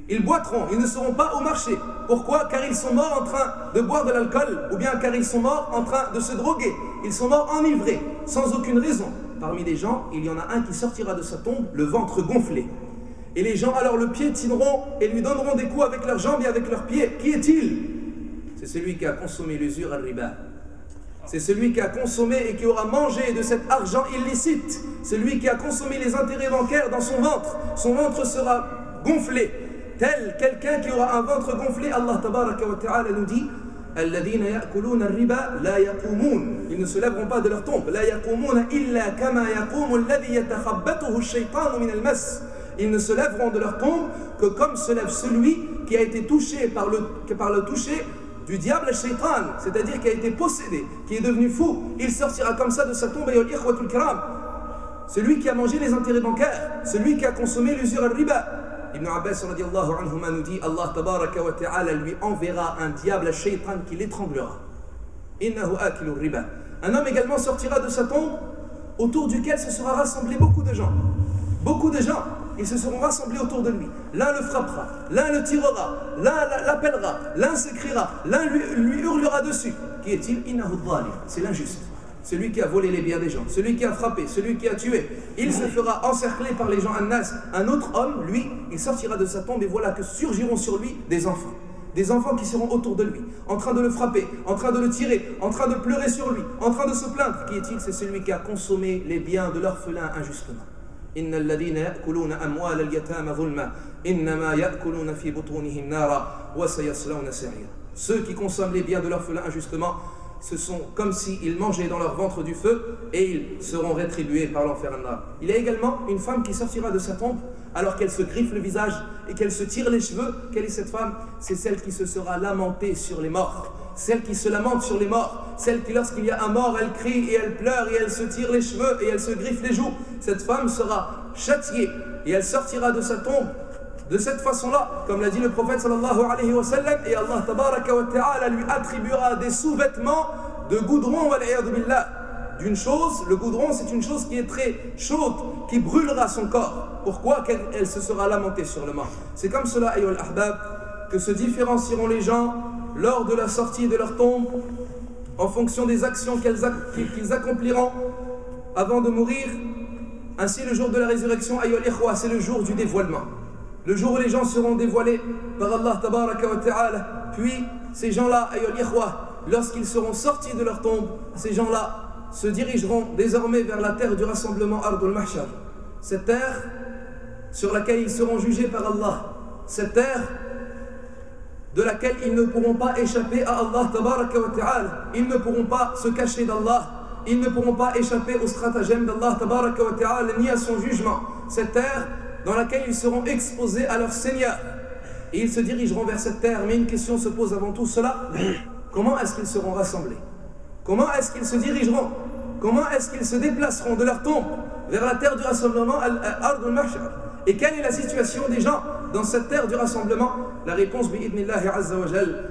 Ils boiteront, ils ne seront pas au marché. Pourquoi? Car ils sont morts en train de boire de l'alcool, ou bien car ils sont morts en train de se droguer. Ils sont morts enivrés, sans aucune raison. Parmi les gens, il y en a un qui sortira de sa tombe, le ventre gonflé. Et les gens alors le piétineront et lui donneront des coups avec leurs jambes et avec leurs pieds. Qui est-il? C'est celui qui a consommé l'usure al-riba. C'est celui qui a consommé et qui aura mangé de cet argent illicite. Celui qui a consommé les intérêts bancaires dans son ventre. Son ventre sera gonflé. Tel quelqu'un qui aura un ventre gonflé, Allah tabaraka wa ta'ala nous dit الذين يأكلون الربا لا يقومون. Ils ne se lèveront pas de leur tombe. لا يقومون إلا كما يقوم الذي يتخبطه الشيطان من المس. Ils ne se lèveront de leur tombe que comme se lève celui qui a été touché par le toucher du diable shaitan, c'est-à-dire qui a été possédé, qui est devenu fou. Il sortira comme ça de sa tombe. Celui qui a mangé les intérêts bancaires, celui qui a consommé l'usure al-riba. Ibn Abbas radiallahu anhuma nous dit Allah tabaraka wa ta'ala lui enverra un diable shaitan qui l'étranglera. Innahu akilu riba. Un homme également sortira de sa tombe autour duquel se sera rassemblé beaucoup de gens. Beaucoup de gens, ils se seront rassemblés autour de lui. L'un le frappera, l'un le tirera, l'un l'appellera, l'un s'écriera, l'un lui hurlera dessus. Qui est-il? Innahu dhalim. C'est l'injuste. Celui qui a volé les biens des gens, celui qui a frappé, celui qui a tué. Il se fera encercler par les gens Annas. Un autre homme, lui, il sortira de sa tombe et voilà que surgiront sur lui des enfants. Des enfants qui seront autour de lui, en train de le frapper, en train de le tirer, en train de pleurer sur lui, en train de se plaindre. Qui est-il? C'est celui qui a consommé les biens de l'orphelin injustement. Innal ladhina ya'kuluna amwal al-yatama dhulma innama ya'kuluna fi butunihim nara wa sayaslawna sa'ira. Ceux qui consomment les biens de l'orphelin injustement, ce sont comme s'ils mangeaient dans leur ventre du feu et ils seront rétribués par l'enfer an-nar. Il y a également une femme qui sortira de sa tombe alors qu'elle se griffe le visage et qu'elle se tire les cheveux. Quelle est cette femme? C'est celle qui se sera lamentée sur les morts. Celle qui se lamente sur les morts, celle qui lorsqu'il y a un mort, elle crie et elle pleure et elle se tire les cheveux et elle se griffe les joues. Cette femme sera châtiée et elle sortira de sa tombe de cette façon-là, comme l'a dit le prophète sallallahu alayhi wa sallam, et Allah tabaraka wa ta'ala lui attribuera des sous-vêtements de goudron, wal-'iyadhu billah. D'une chose, le goudron c'est une chose qui est très chaude, qui brûlera son corps. Pourquoi? Elle se sera lamentée sur le mort. C'est comme cela, ayyuhal ahbab, que se différencieront les gens lors de la sortie de leur tombe en fonction des actions qu'ils accompliront avant de mourir. Ainsi, le jour de la résurrection, ayyuhal ikhwa, c'est le jour du dévoilement. Le jour où les gens seront dévoilés par Allah tabaraka wa ta'ala. Puis, ces gens-là, ayyuhal ikhwa, lorsqu'ils seront sortis de leur tombe, ces gens-là se dirigeront désormais vers la terre du rassemblement, Ardul Mahshar. Cette terre sur laquelle ils seront jugés par Allah. Cette terre de laquelle ils ne pourront pas échapper à Allah tabaraka wa ta'ala. Ils ne pourront pas se cacher d'Allah. Ils ne pourront pas échapper au stratagème d'Allah tabaraka wa ta'ala ni à son jugement. Cette terre dans laquelle ils seront exposés à leur Seigneur. Et ils se dirigeront vers cette terre. Mais une question se pose avant tout cela. Comment est-ce qu'ils seront rassemblés? Comment est-ce qu'ils se dirigeront? Comment est-ce qu'ils se déplaceront de leur tombe vers la terre du rassemblement, Ardul Mahshar? Et quelle est la situation des gens dans cette terre du rassemblement? La réponse, bi'idnillahi azza wa jal,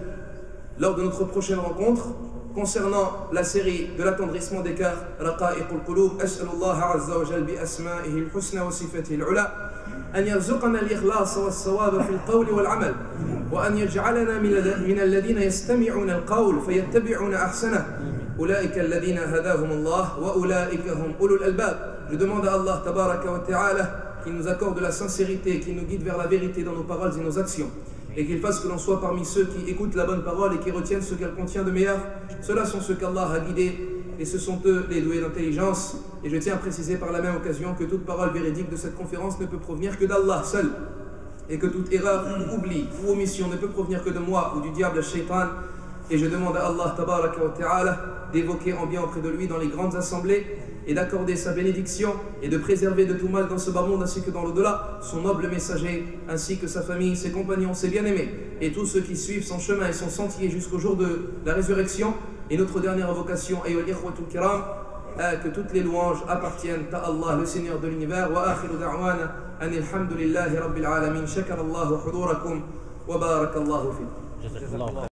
lors de notre prochaine rencontre, concernant la série de l'attendrissement des cœurs, Raqa'iqul Qulub, as'alullah azza wa jal bi asma'ihi al-husna wa sifatihi al-ula, أن يرزقنا الإخلاص والصواب في القول والعمل وأن يجعلنا من الذين يستمعون القول فيتبعون أحسنه أولئك الذين هداهم الله وأولئك هم أولو الألباب. Je demande à Allah tabaraka wa ta'ala qu'il nous accorde la sincérité, qu'il nous guide vers la vérité dans nos paroles et nos actions, et qu'il fasse que l'on soit parmi ceux qui écoutent la bonne parole et qui retiennent ce qu'elle contient de meilleur. Ceux-là sont ceux qu'Allah a guidés et ce sont eux les doués d'intelligence. Et je tiens à préciser par la même occasion que toute parole véridique de cette conférence ne peut provenir que d'Allah seul, et que toute erreur, oubli ou omission ne peut provenir que de moi ou du diable shaitan. Et je demande à Allah tabaraka wa ta'ala d'évoquer en bien auprès de lui dans les grandes assemblées et d'accorder sa bénédiction et de préserver de tout mal dans ce bas monde ainsi que dans l'au-delà son noble messager, ainsi que sa famille, ses compagnons, ses bien-aimés et tous ceux qui suivent son chemin et son sentier jusqu'au jour de la résurrection. Et notre dernière invocation, ayyuhal ikhwatul kiram, que toutes les louanges appartiennent à Allah, le Seigneur de l'univers. Wa akhiru da'wana anil hamdulillahi rabbil alamin. Shakarallahu hudurakum wa barakallahu fikum.